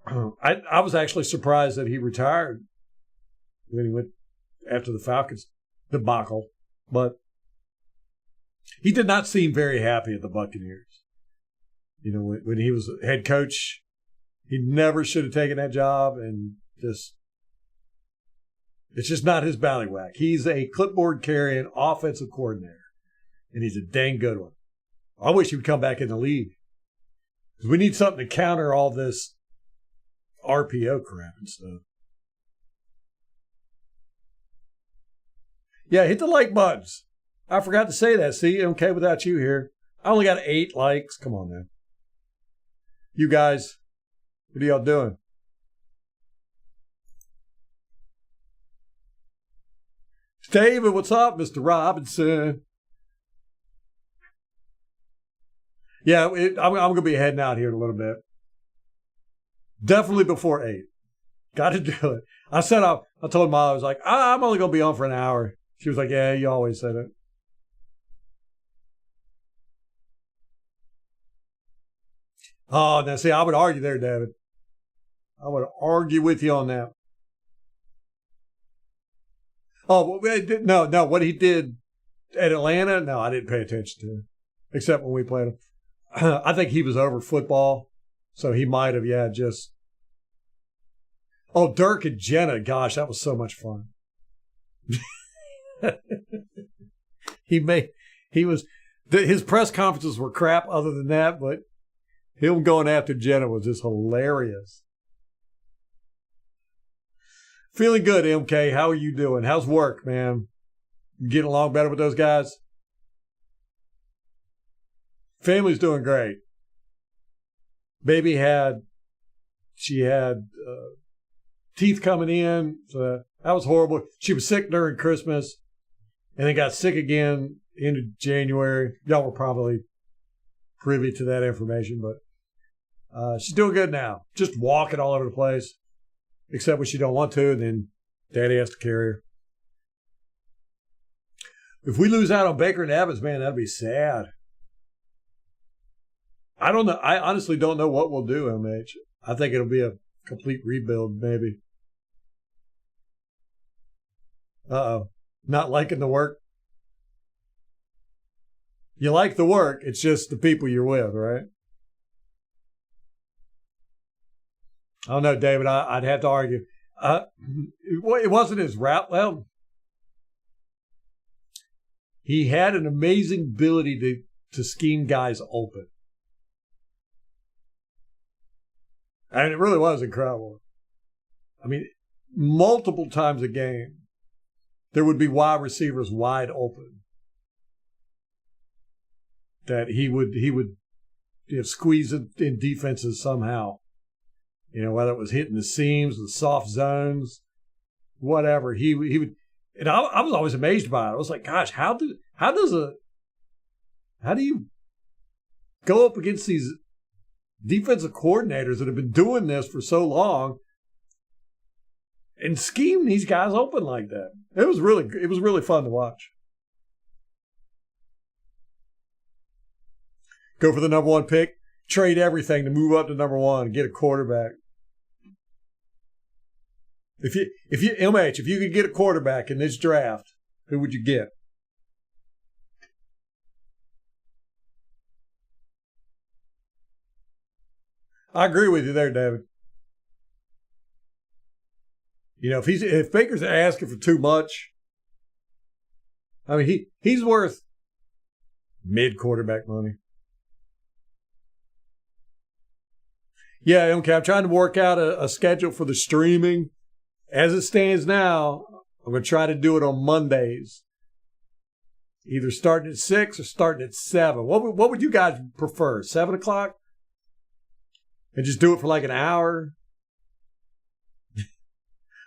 I was actually surprised that he retired when he went after the Falcons debacle, but he did not seem very happy at the Buccaneers. You know, when he was head coach, he never should have taken that job, and it's just not his ballywhack. He's a clipboard carrying offensive coordinator, and he's a dang good one. I wish he would come back in the league because we need something to counter all this RPO crap and stuff. Yeah, hit the like buttons. I forgot to say that. See, okay, without you here. I only got 8 likes. Come on, man. You guys, what are y'all doing? David, what's up, Mr. Robinson? Yeah, I'm going to be heading out here in a little bit. Definitely before 8. Got to do it. I told Molly, I was like, I'm only going to be on for an hour. She was like, yeah, you always said it. Oh, now see, I would argue there, David. I would argue with you on that. Oh, no, what he did at Atlanta, no, I didn't pay attention to it, except when we played him. I think he was over football, so he might have, just. Oh, Dirk and Jenna, gosh, that was so much fun. His press conferences were crap other than that, but him going after Jenna was just hilarious. Feeling good, MK. How are you doing? How's work, man? You getting along better with those guys? Family's doing great. Baby had teeth coming in, so that was horrible. She was sick during Christmas and then got sick again in January. Y'all were probably privy to that information, but she's doing good now. Just walking all over the place, except when she don't want to, and then Daddy has to carry her. If we lose out on Baker and Evans, man, that'd be sad. I don't know. I honestly don't know what we'll do, MH. I think it'll be a complete rebuild, maybe. Uh-oh. Not liking the work? You like the work. It's just the people you're with, right? I don't know, David. I'd have to argue. It wasn't his route. Well, he had an amazing ability to scheme guys open. And it really was incredible. I mean, multiple times a game, there would be wide receivers wide open that he would squeeze it in defenses somehow. Whether it was hitting the seams, the soft zones, whatever. He would, and I was always amazed by it. I was like, gosh, how do you go up against these defensive coordinators that have been doing this for so long and scheme these guys open like that? It was really fun to watch. Go for the number one pick, trade everything to move up to number one and get a quarterback. If you could get a quarterback in this draft, who would you get? I agree with you there, David. If Baker's asking for too much, I mean he's worth mid quarterback money. Yeah, okay. I'm trying to work out a schedule for the streaming. As it stands now, I'm going to try to do it on Mondays. Either starting at 6 or starting at 7. What would you guys prefer? 7 o'clock? And just do it for like an hour?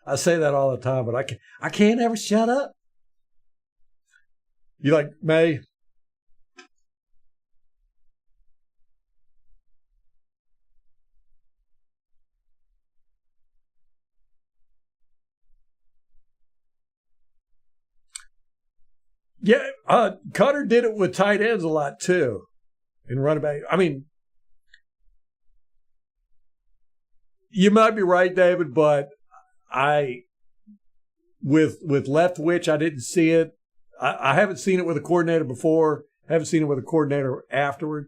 I say that all the time, but I can't ever shut up. You like May? Yeah, Cutter did it with tight ends a lot too, and running back. I mean, you might be right, David, but with Leftwich, I didn't see it. I haven't seen it with a coordinator before. I haven't seen it with a coordinator afterward.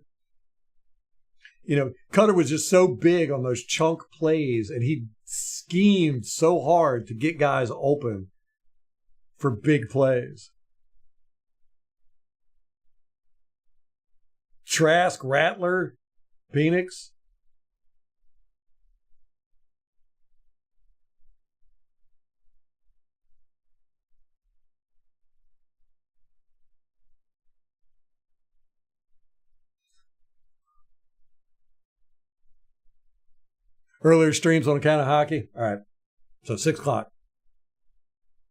Cutter was just so big on those chunk plays, and he schemed so hard to get guys open for big plays. Trask, Rattler, Phoenix. Earlier streams on account of hockey. All right. So 6 o'clock.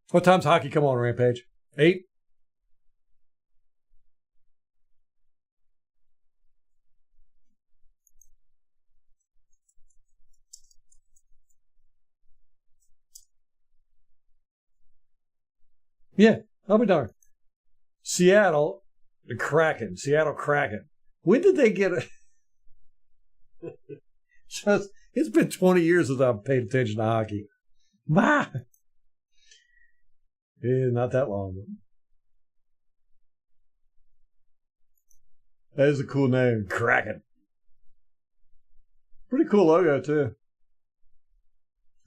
What time's hockey come on, Rampage? 8? Yeah, I'll be darned. Seattle Kraken. When did they get it? It's been 20 years since I've paid attention to hockey. Yeah, not that long. That is a cool name, Kraken. Pretty cool logo, too.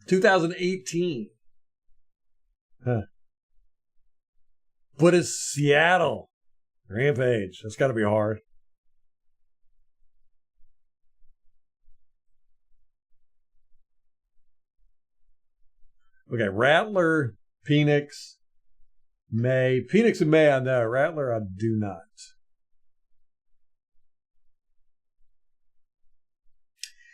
2018. Huh. But it's Seattle. Rampage. That's got to be hard. Okay, Rattler, Phoenix, May. Phoenix and May I know. Rattler I do not.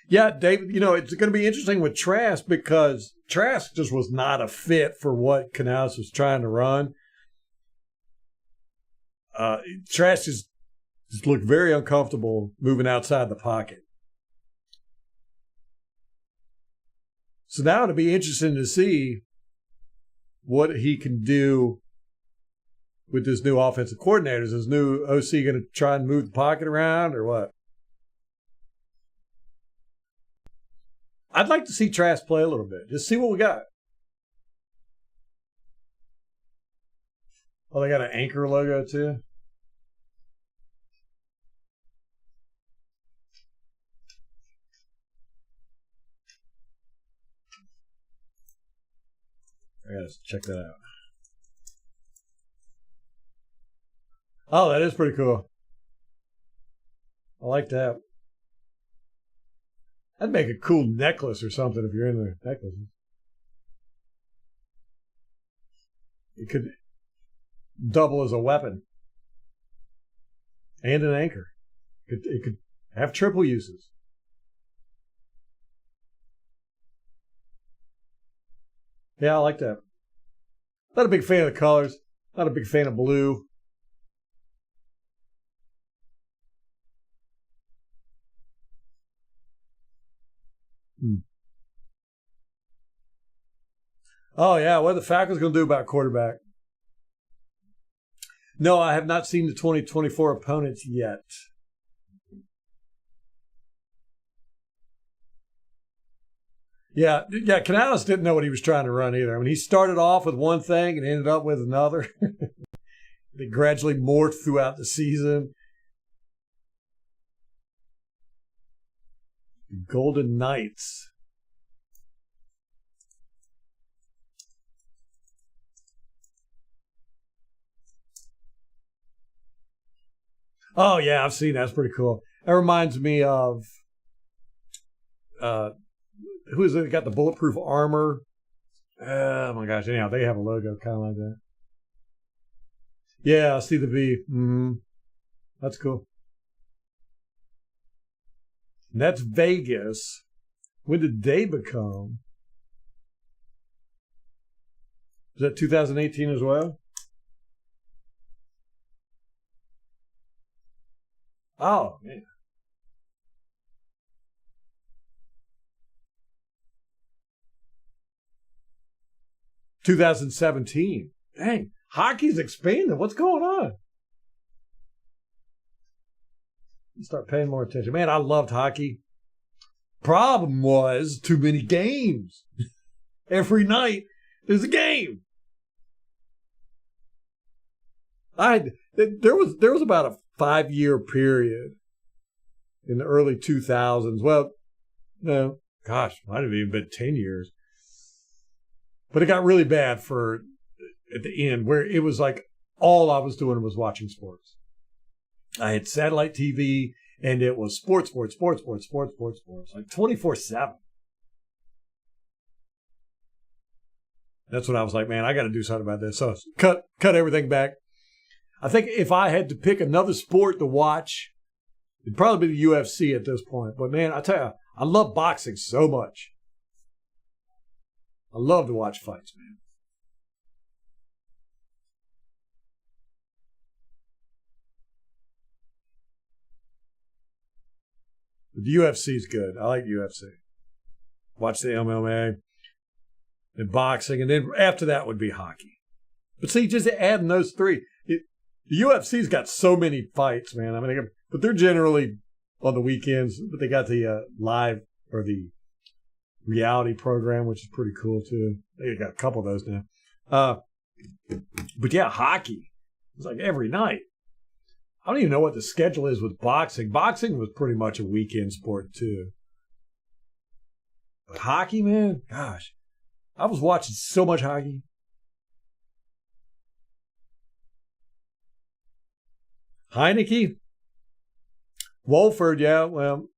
Yeah, David, it's going to be interesting with Trask because Trask just was not a fit for what Canales was trying to run. Trask just looked very uncomfortable moving outside the pocket. So now it'll be interesting to see what he can do with this new offensive coordinator. Is his new OC going to try and move the pocket around or what? I'd like to see Trask play a little bit. Just see what we got. Oh, they got an anchor logo too? I gotta check that out. Oh, that is pretty cool. I like that. That'd make a cool necklace or something if you're into necklaces. It could double as a weapon and an anchor. It could have triple uses. Yeah, I like that. Not a big fan of the colors. Not a big fan of blue. Oh, yeah. What are the Falcons going to do about quarterback? No, I have not seen the 2024 opponents yet. Yeah, Canales didn't know what he was trying to run either. I mean, he started off with one thing and ended up with another. They gradually morphed throughout the season. Golden Knights. Oh, yeah, I've seen that. That's pretty cool. That reminds me of who is it? Got the bulletproof armor. Oh, my gosh. Anyhow, they have a logo kind of like that. Yeah, I see the V. That's cool. And that's Vegas. When did they become? Is that 2018 as well? Oh, man. 2017. Dang, hockey's expanding. What's going on? Start paying more attention. Man, I loved hockey. Problem was too many games. Every night there's a game. There was about a 5-year period in the early 2000s. Well, no, gosh, might have even been 10 years. But it got really bad at the end where it was like all I was doing was watching sports. I had satellite TV and it was sports, like 24/7. That's when I was like, man, I got to do something about this. So cut everything back. I think if I had to pick another sport to watch, it'd probably be the UFC at this point. But man, I tell you, I love boxing so much. I love to watch fights, man. But the UFC is good. I like UFC. Watch the MMA and boxing, and then after that would be hockey. But see, just adding those three, the UFC's got so many fights, man. I mean, but they're generally on the weekends. But they got the live or the reality program, which is pretty cool too. They got a couple of those now. But yeah, hockey. It's like every night. I don't even know what the schedule is with boxing. Boxing was pretty much a weekend sport too. But hockey, man, gosh. I was watching so much hockey. Heineke? Wolford, yeah, well,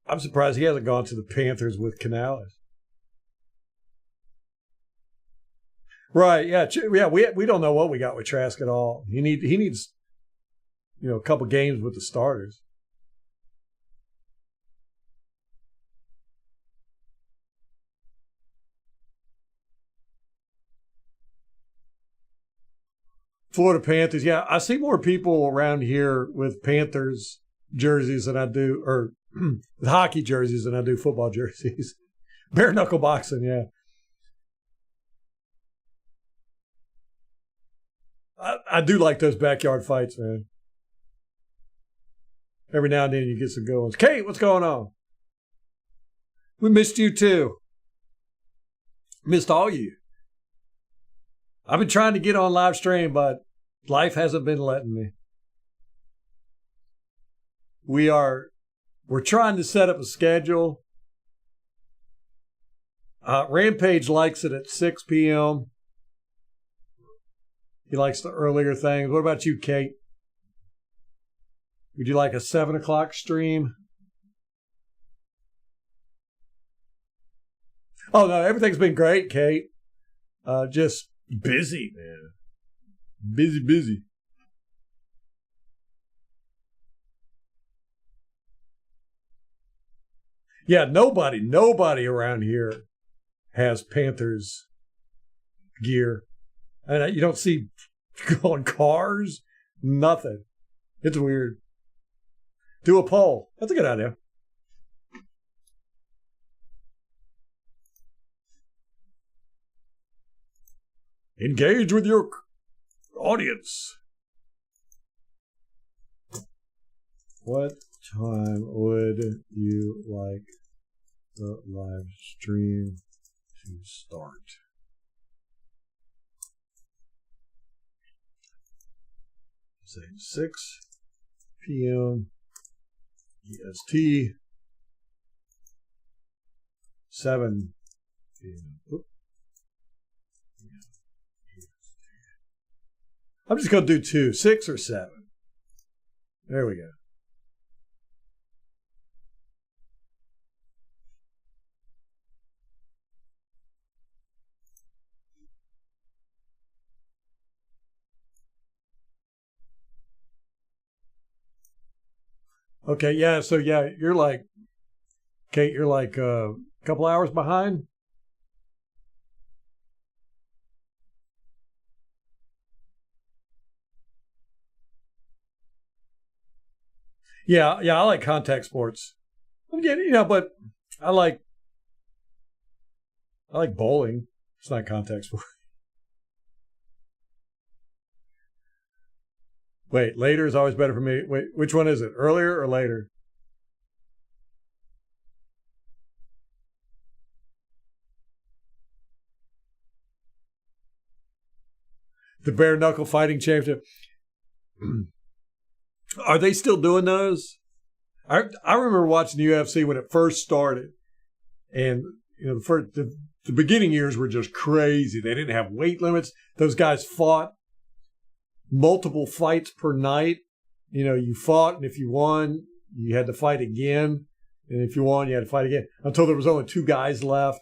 I'm surprised he hasn't gone to the Panthers with Canales. Right, yeah, we don't know what we got with Trask at all. He needs a couple games with the starters. Florida Panthers, yeah, I see more people around here with Panthers jerseys than I do, or with hockey jerseys than I do football jerseys. Bare knuckle boxing, yeah. I do like those backyard fights, man. Every now and then you get some good ones. Kate, what's going on? We missed you too. Missed all you. I've been trying to get on live stream, but life hasn't been letting me. We're trying to set up a schedule. Rampage likes it at 6 p.m. He likes the earlier things. What about you, Kate? Would you like a 7 o'clock stream? Oh, no, everything's been great, Kate. Just Busy, man. Busy, busy. Yeah, nobody around here has Panthers gear. And you don't see on cars, nothing. It's weird. Do a poll. That's a good idea. Engage with your audience. What time would you like the live stream to start? Say 6 p.m. EST, 7 p.m. I'm just going to do 2, 6 or 7. There we go. Okay, yeah, so yeah, you're like, Kate, you're like a couple hours behind? Yeah, I like contact sports. Yeah, but I like bowling. It's not contact sport. Wait, later is always better for me. Wait, which one is it? Earlier or later? The bare knuckle fighting championship. Are they still doing those? I remember watching the UFC when it first started, and the beginning years were just crazy. They didn't have weight limits. Those guys fought multiple fights per night. You fought, and if you won, you had to fight again, and if you won, you had to fight again until there was only 2 guys left.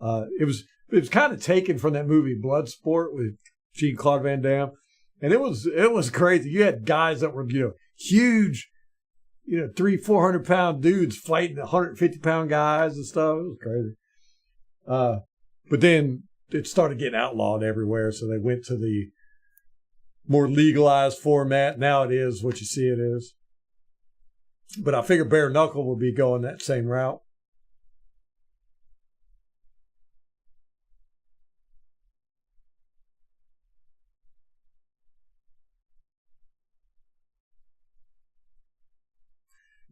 It was kind of taken from that movie Bloodsport with Jean-Claude Van Damme, and it was crazy. You had guys that were huge, 300-400 pound dudes fighting 150 pound guys and stuff. It was crazy. But then it started getting outlawed everywhere, so they went to the more legalized format. Now it is what you see it is. But I figure bare knuckle will be going that same route.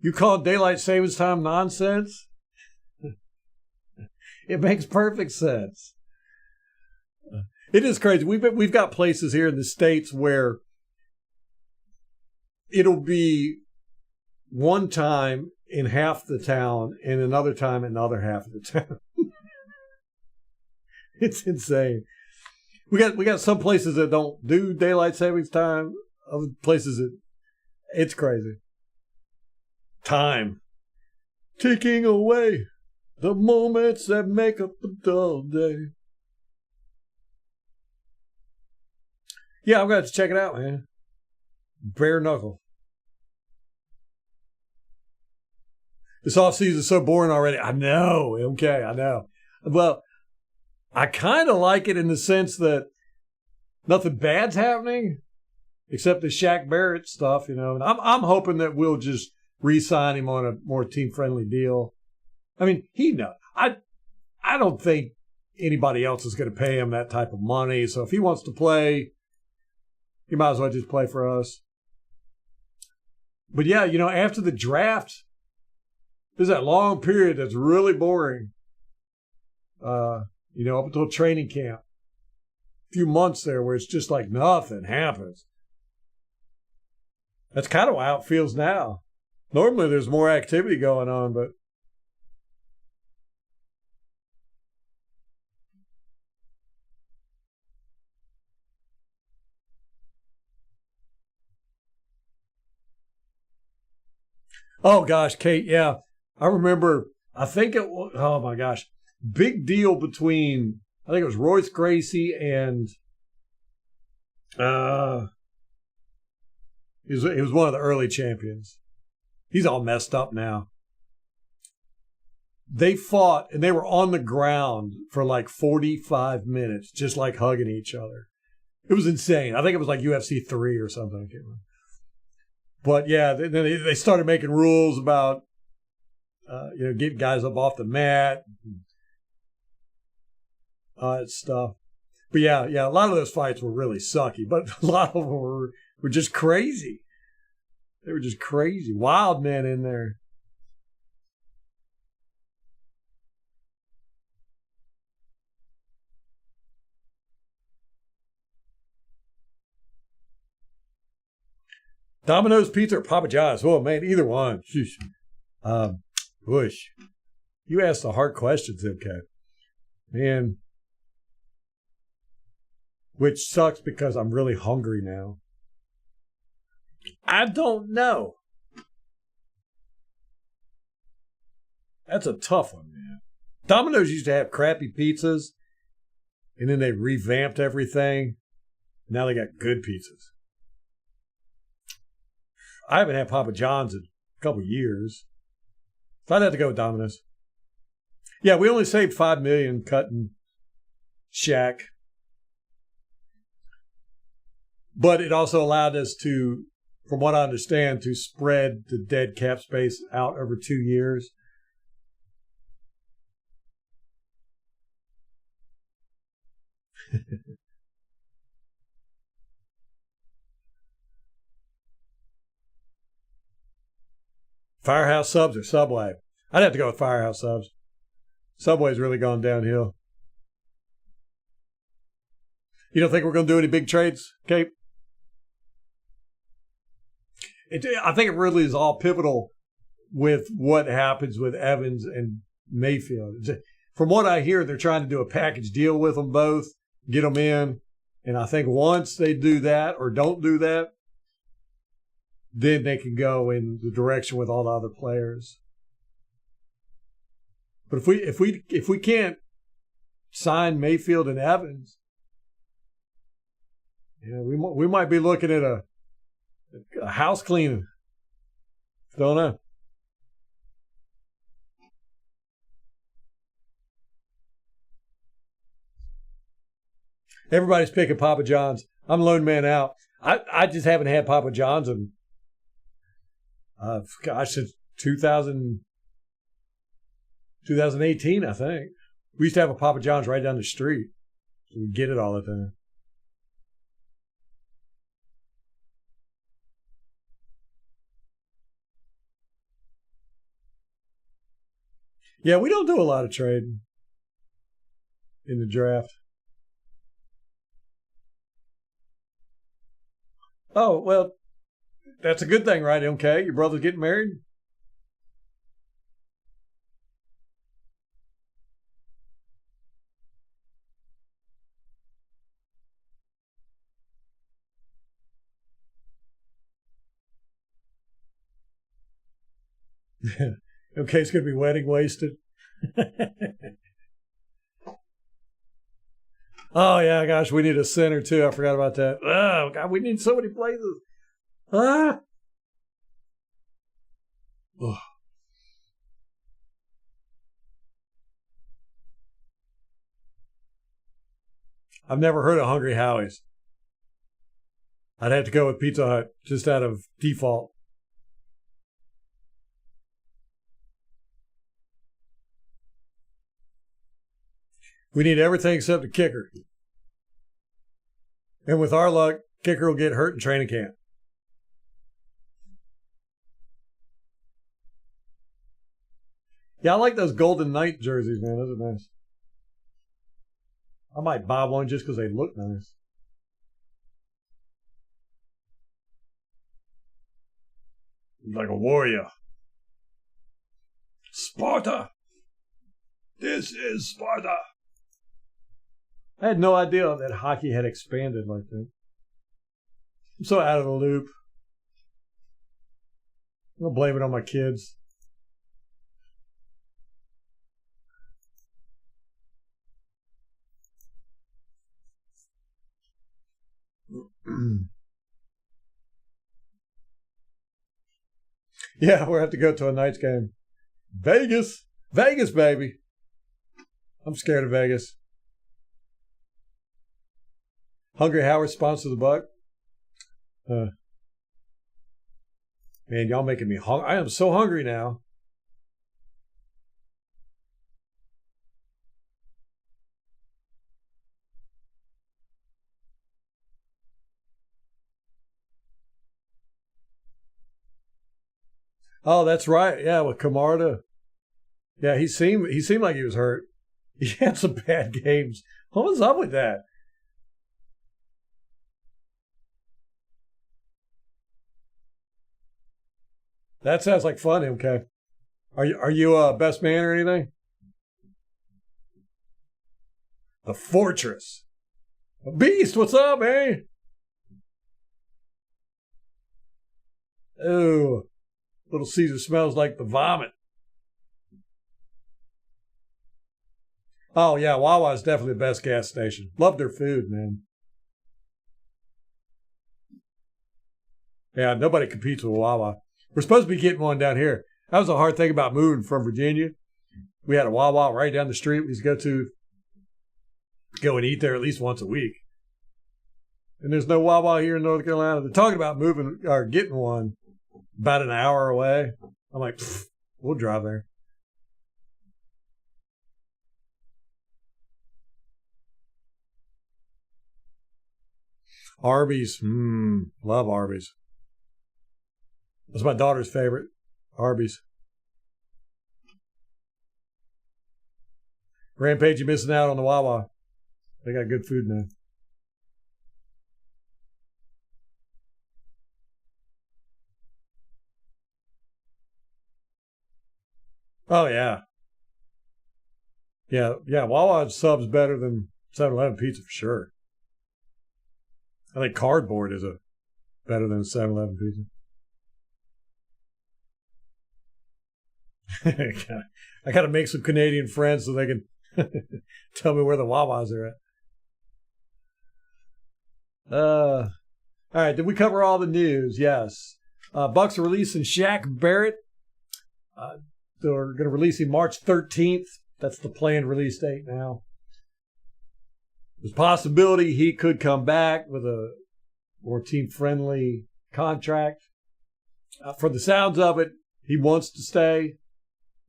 You call daylight savings time nonsense? It makes perfect sense. It is crazy. We've got places here in the States where it'll be one time in half the town and another time in the other half of the town. It's insane. We got some places that don't do daylight savings time, other places that it's crazy. Time ticking away, the moments that make up a dull day. Yeah, I'm going to have to check it out, man. Bare knuckle. This offseason is so boring already. I know. Okay, I know. Well, I kind of like it in the sense that nothing bad's happening except the Shaq Barrett stuff, And I'm hoping that we'll just re-sign him on a more team-friendly deal. I mean, he knows. I don't think anybody else is going to pay him that type of money. So if he wants to play, he might as well just play for us. But yeah, after the draft, there's that long period that's really boring. Up until training camp. A few months there where it's just like nothing happens. That's kind of how it feels now. Normally there's more activity going on, but oh gosh, Kate, yeah. I remember, I think it was, oh my gosh, big deal between, I think it was Royce Gracie and Uh, he was one of the early champions. He's all messed up now. They fought and they were on the ground for like 45 minutes, just like hugging each other. It was insane. I think it was like UFC 3 or something. I can't remember. But yeah, then they started making rules about, getting guys up off the mat, and all that stuff. But yeah, a lot of those fights were really sucky, but a lot of them were just crazy. They were just crazy. Wild men in there. Domino's Pizza or Papa John's? Oh, man, either one. Bush. You asked the hard questions, okay. Man. Which sucks because I'm really hungry now. I don't know. That's a tough one, man. Domino's used to have crappy pizzas, and then they revamped everything. Now they got good pizzas. I haven't had Papa John's in a couple of years. So I'd have to go with Domino's. Yeah, we only saved $5 million cutting Shaq. But it also allowed us to, from what I understand, to spread the dead cap space out over 2 years. Firehouse Subs or Subway? I'd have to go with Firehouse Subs. Subway's really gone downhill. You don't think we're going to do any big trades, Cape? I think it really is all pivotal with what happens with Evans and Mayfield. From what I hear, they're trying to do a package deal with them both, get them in. And I think once they do that or don't do that, then they can go in the direction with all the other players. But if we can't sign Mayfield and Evans, we might be looking at a house cleaning. Don't know. Everybody's picking Papa John's. I'm lone man out. I just haven't had Papa John's in, since 2018, I think. We used to have a Papa John's right down the street. So we get it all the time. Yeah, we don't do a lot of trading in the draft. Oh, well, that's a good thing, right, MK? Your brother's getting married? MK's going to be wedding wasted. Oh, yeah, gosh, we need a center, too. I forgot about that. Oh, God, we need so many places. Ah. Oh. I've never heard of Hungry Howie's. I'd have to go with Pizza Hut just out of default. We need everything except a kicker. And with our luck, kicker will get hurt in training camp. Yeah, I like those Golden Knight jerseys, man. Those are nice. I might buy one just because they look nice. Like a warrior. Sparta. This is Sparta. I had no idea that hockey had expanded like that. I'm so out of the loop. I'm going to blame it on my kids. Yeah, we'll have to go to a night's game. Vegas. Vegas, baby. I'm scared of Vegas. Hungry Howard sponsors the Buck. Man, y'all making me hungry. I am so hungry now. Oh, that's right. Yeah, with Camarda. Yeah, he seemed like he was hurt. He had some bad games. What was up with that? That sounds like fun, MK. Are you a best man or anything? The Fortress. Beast, what's up, man? Oh, Little Caesar smells like the vomit. Oh, yeah, Wawa is definitely the best gas station. Love their food, man. Yeah, nobody competes with Wawa. We're supposed to be getting one down here. That was a hard thing about moving from Virginia. We had a Wawa right down the street. We used to go and eat there at least once a week. And there's no Wawa here in North Carolina. They're talking about moving or getting one about an hour away. I'm like, we'll drive there. Arby's. Love Arby's. That's my daughter's favorite. Arby's. Rampage, you're missing out on the Wawa. They got good food now. Oh, yeah. Yeah. Wawa subs better than 7-Eleven pizza for sure. I think cardboard is better than 7-Eleven pizza. I got to make some Canadian friends so they can tell me where the Wawas are at. All right, did we cover all the news? Yes. Bucs are releasing Shaq Barrett. They're going to release him March 13th. That's the planned release date now. There's a possibility he could come back with a more team-friendly contract. For the sounds of it, he wants to stay.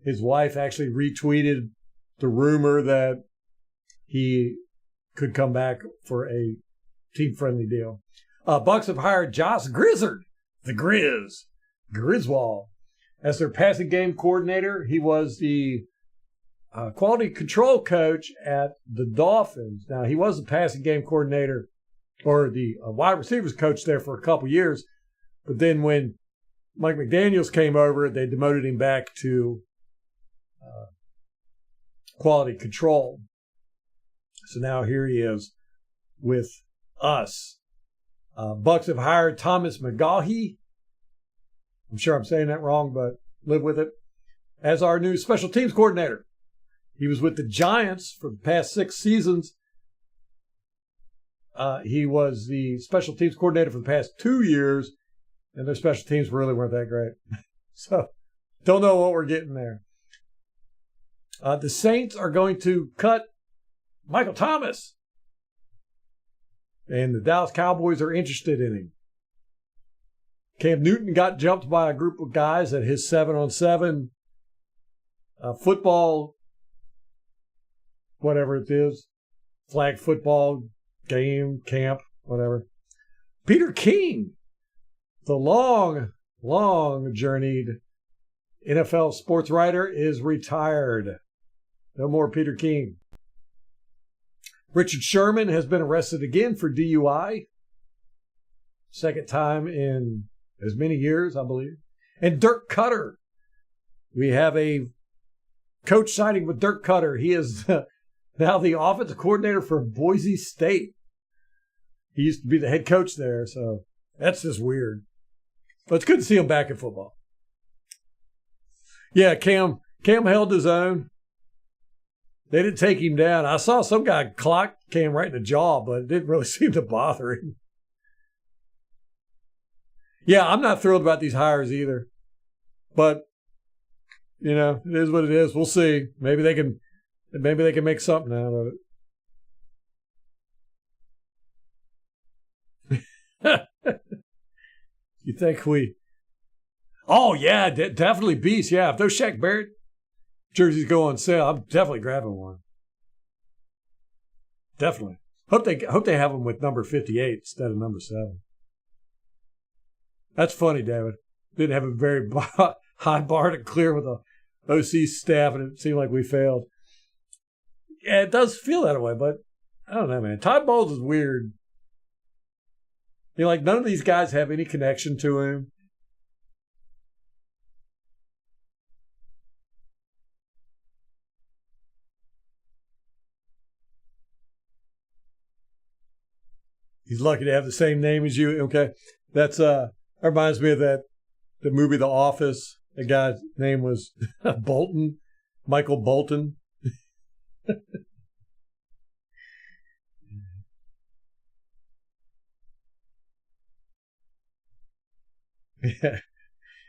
His wife actually retweeted the rumor that he could come back for a team-friendly deal. Bucs have hired Josh Grizzard, the Griswold, as their passing game coordinator. He was the quality control coach at the Dolphins. Now, he was the passing game coordinator or the wide receivers coach there for a couple years. But then when Mike McDaniels came over, they demoted him back to quality control. So now here he is with us. Bucs have hired Thomas McGaughey. I'm sure I'm saying that wrong, but live with it. As our new special teams coordinator. He was with the Giants for the past 6 seasons. He was the special teams coordinator for the past 2 years, and their special teams really weren't that great. So, don't know what we're getting there. The Saints are going to cut Michael Thomas, and the Dallas Cowboys are interested in him. Cam Newton got jumped by a group of guys at his 7-on-7 football, whatever it is, flag football game, camp, whatever. Peter King, the long journeyed NFL sports writer, is retired. No more Peter King. Richard Sherman has been arrested again for DUI. Second time in as many years, I believe. And Dirk Cutter. We have a coach signing with Dirk Cutter. He is now the offensive coordinator for Boise State. He used to be the head coach there, so that's just weird. But it's good to see him back in football. Yeah, Cam held his own. They didn't take him down. I saw some guy clock Cam right in the jaw, but it didn't really seem to bother him. Yeah, I'm not thrilled about these hires either. But, it is what it is. We'll see. Maybe they can make something out of it. You think we... Oh, yeah, definitely Beast. Yeah, if those Shaq Barrett jerseys go on sale, I'm definitely grabbing one. Definitely. Hope they have them with number 58 instead of number 7. That's funny, David. Didn't have a very high bar to clear with the OC staff, and it seemed like we failed. Yeah, it does feel that way, but I don't know, man. Todd Bowles is weird. None of these guys have any connection to him. He's lucky to have the same name as you. Okay, that reminds me of the movie The Office. The guy's name was Bolton, Michael Bolton. Yeah.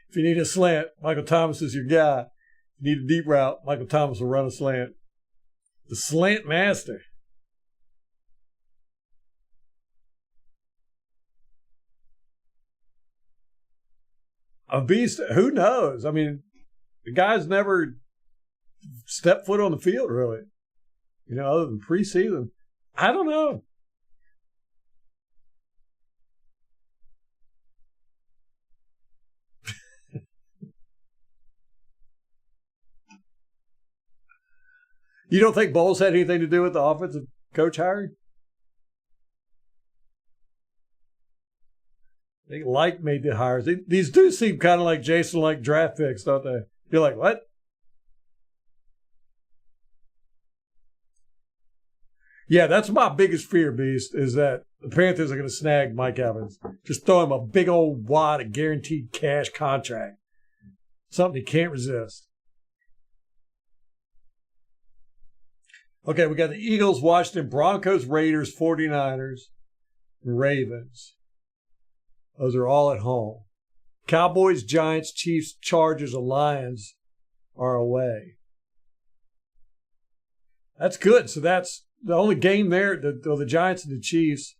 If you need a slant, Michael Thomas is your guy. If you need a deep route, Michael Thomas will run a slant. The slant master. A beast, who knows? I mean, the guy's never stepped foot on the field, really. Other than preseason. I don't know. You don't think Bowles had anything to do with the offensive coach hiring? They made the hires. These do seem kind of like Jason, like draft picks, don't they? You're like, what? Yeah, that's my biggest fear, Beast, is that the Panthers are going to snag Mike Evans. Just throw him a big old wad of guaranteed cash contract. Something he can't resist. Okay, we got the Eagles, Washington, Broncos, Raiders, 49ers, Ravens. Those are all at home. Cowboys, Giants, Chiefs, Chargers, and Lions are away. That's good. So that's the only game there. The Giants and the Chiefs,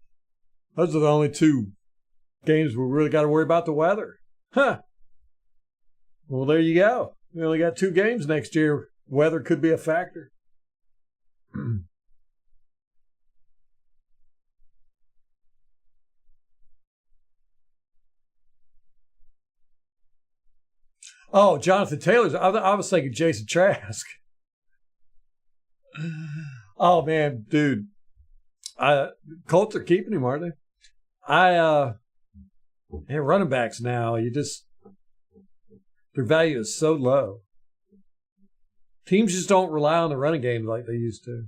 those are the only two games we really got to worry about the weather. Huh. Well, there you go. We only got 2 games next year. Weather could be a factor. Oh, Jonathan Taylor's. I was thinking Jason Trask. Oh man, dude. Colts are keeping him, aren't they? Running backs now. Their value is so low. Teams just don't rely on the running game like they used to.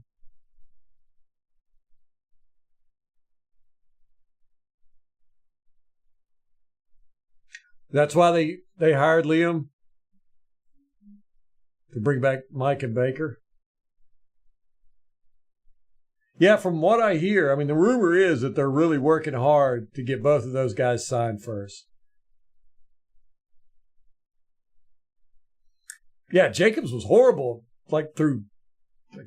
That's why they hired Liam to bring back Mike and Baker. Yeah, from what I hear, I mean, the rumor is that they're really working hard to get both of those guys signed first. Yeah, Jacobs was horrible, through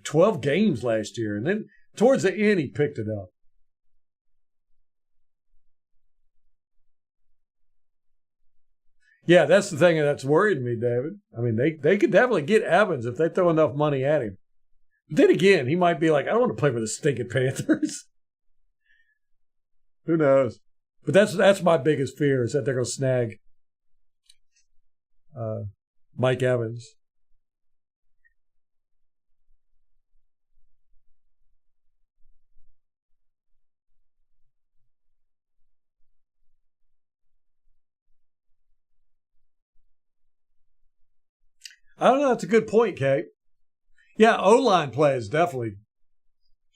12 games last year. And then towards the end, he picked it up. Yeah, that's the thing that's worried me, David. I mean, they could definitely get Evans if they throw enough money at him. But then again, he might be like, I don't want to play for the stinking Panthers. Who knows? But that's my biggest fear, is that they're going to snag Mike Evans. I don't know. That's a good point, Kate. Yeah, O-line play has definitely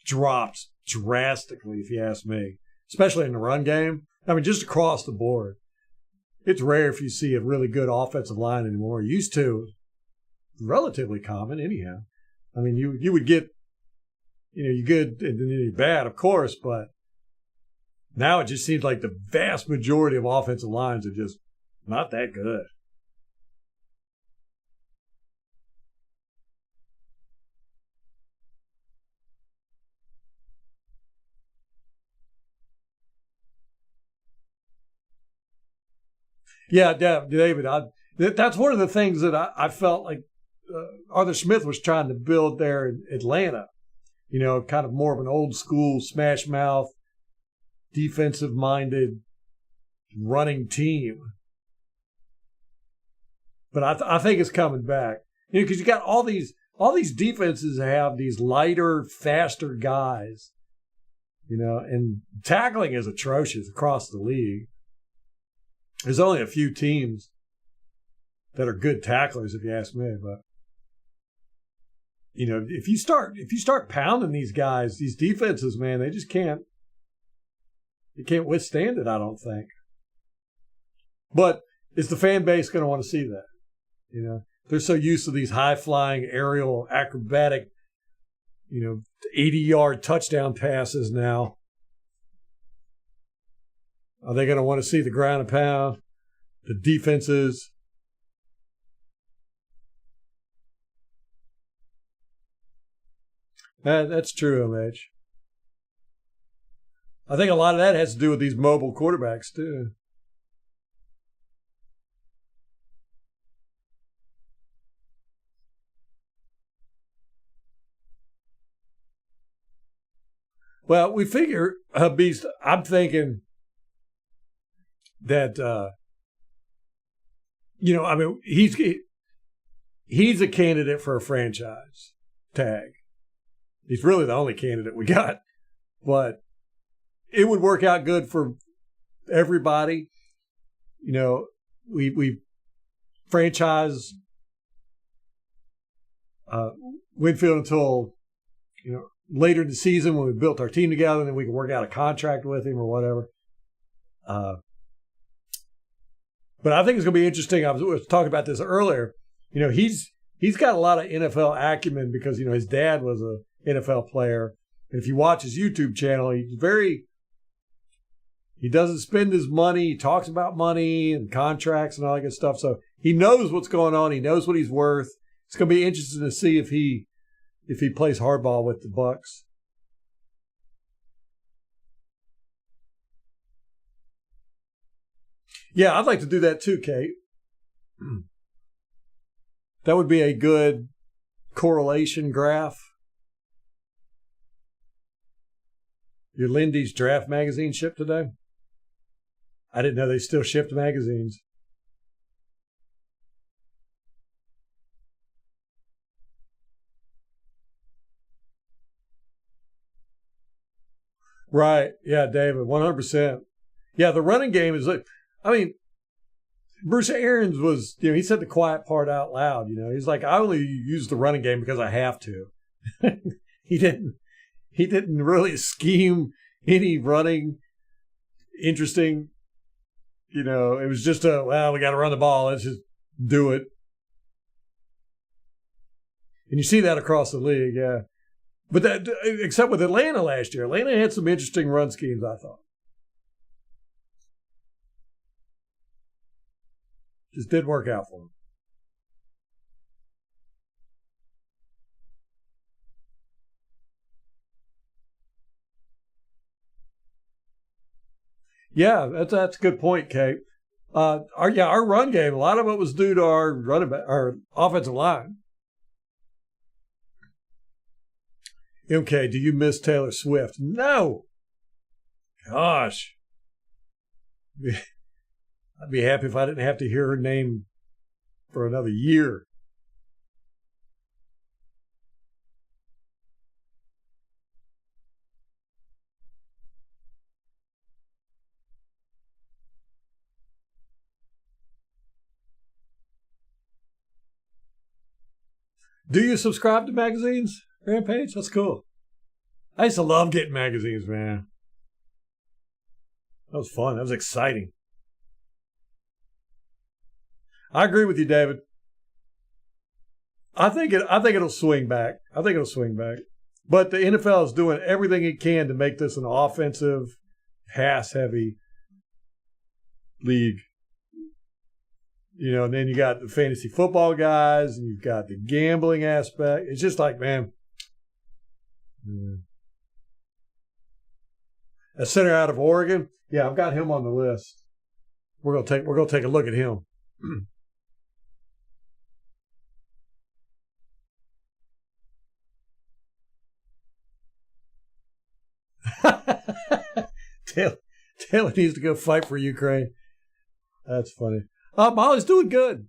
dropped drastically, if you ask me, especially in the run game. I mean, just across the board. It's rare if you see a really good offensive line anymore. Used to, relatively common anyhow. I mean, you would get, you're good and then you're bad, of course, but Now it just seems like the vast majority of offensive lines are just not that good. Yeah, David, that's one of the things that I felt like Arthur Smith was trying to build there in Atlanta. You know, kind of more of an old school smash mouth, defensive minded running team. But I think it's coming back. You know, because you got all these defenses that have these lighter, faster guys. You know, and tackling is atrocious across the league. There's only a few teams that are good tacklers, if you ask me. But you know, if you start pounding these guys, these defenses, man, they just can't. They can't withstand it, I don't think. But is the fan base going to want to see that? You know, they're so used to these high-flying, aerial, acrobatic, 80-yard touchdown passes now. Are they going to want to see the ground and pound, the defenses? That's true, MH. I think a lot of that has to do with these mobile quarterbacks, too. Well, we figure, Beast, I'm thinking that, he's a candidate for a franchise tag. He's really the only candidate we got. But it would work out good for everybody. You know, we franchise Winfield until, later in the season when we built our team together, and then we can work out a contract with him or whatever. But I think it's going to be interesting. I was talking about this earlier. You know, he's got a lot of NFL acumen because, his dad was a NFL player. And if you watch his YouTube channel, he doesn't spend his money. He talks about money and contracts and all that good stuff. So he knows what's going on. He knows what he's worth. It's going to be interesting to see if he plays hardball with the Bucs. Yeah, I'd like to do that too, Kate. That would be a good correlation graph. Your Lindy's Draft magazine shipped today? I didn't know they still shipped magazines. Right. Yeah, David, 100%. Yeah, the running game is like, Bruce Arians was, he said the quiet part out loud. He's like, I only use the running game because I have to. He didn't really scheme any running interesting. It was just we got to run the ball. Let's just do it. And you see that across the league, yeah. But that, except with Atlanta last year, Atlanta had some interesting run schemes, I thought. Just didn't work out for them. Yeah, that's a good point, Kate. Our run game, a lot of it was due to our offensive line. MK, do you miss Taylor Swift? No. Gosh. I'd be happy if I didn't have to hear her name for another year. Do you subscribe to magazines, Rampage? That's cool. I used to love getting magazines, man. That was fun. That was exciting. I agree with you, David. I think it'll swing back. But the NFL is doing everything it can to make this an offensive, pass-heavy league. You know, and then you got the fantasy football guys, and you've got the gambling aspect. It's just like, man. A center out of Oregon. Yeah, I've got him on the list. We're gonna take a look at him. Taylor needs to go fight for Ukraine. That's funny. Molly's doing good.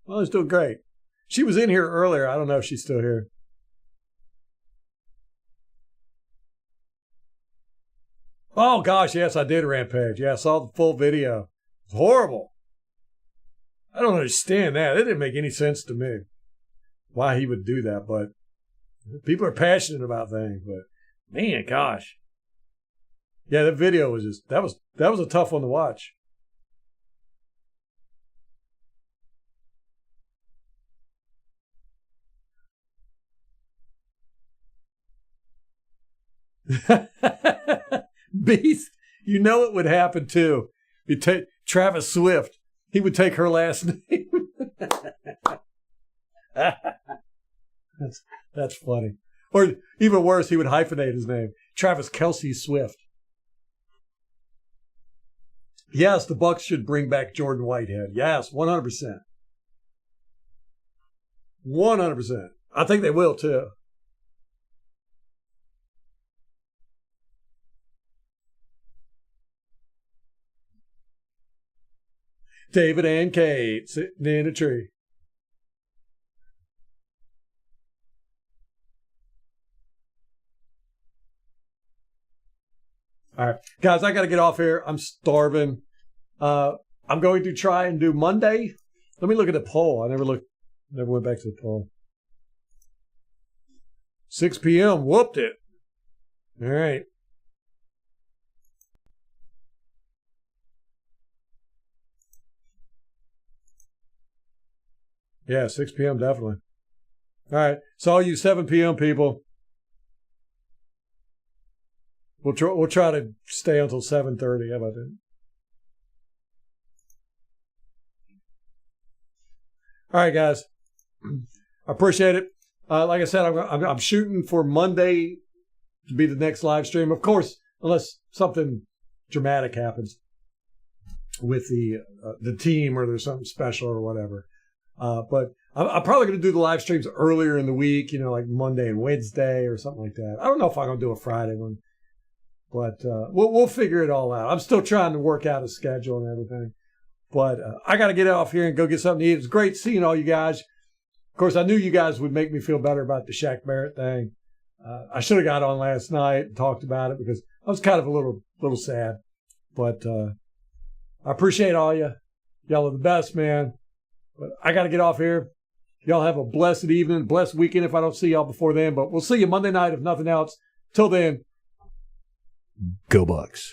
Molly's doing great. She was in here earlier. I don't know if she's still here. Oh, gosh, yes, I did Rampage. Yeah, I saw the full video. It's horrible. I don't understand that. It didn't make any sense to me why he would do that, but people are passionate about things. But, man, gosh. Yeah, that video was just, that was a tough one to watch. Beast, you know it would happen too. You take Travis Swift, he would take her last name. That's funny. Or even worse, he would hyphenate his name. Travis Kelce Swift. Yes, the Bucs should bring back Jordan Whitehead. Yes, 100%. 100%. I think they will too. David and Kate sitting in a tree. All right, guys, I got to get off here. I'm starving. I'm going to try and do Monday. Let me look at the poll. I never went back to the poll. 6 p.m. Whooped it. All right. Yeah, 6 p.m. definitely. All right. So all you 7 p.m. people, we'll try to stay until 7:30. How about that? All right, guys. I appreciate it. Like I said, I'm shooting for Monday to be the next live stream. Of course, unless something dramatic happens with the team or there's something special or whatever. But I'm probably going to do the live streams earlier in the week, like Monday and Wednesday or something like that. I don't know if I'm going to do a Friday one, but we'll figure it all out. I'm still trying to work out a schedule and everything. But I got to get off here and go get something to eat. It's great seeing all you guys. Of course, I knew you guys would make me feel better about the Shaq Barrett thing. I should have got on last night and talked about it because I was kind of a little sad. But I appreciate all you. Y'all are the best, man. But I got to get off here. Y'all have a blessed evening, blessed weekend if I don't see y'all before then. But we'll see you Monday night if nothing else. Till then, go Bucs.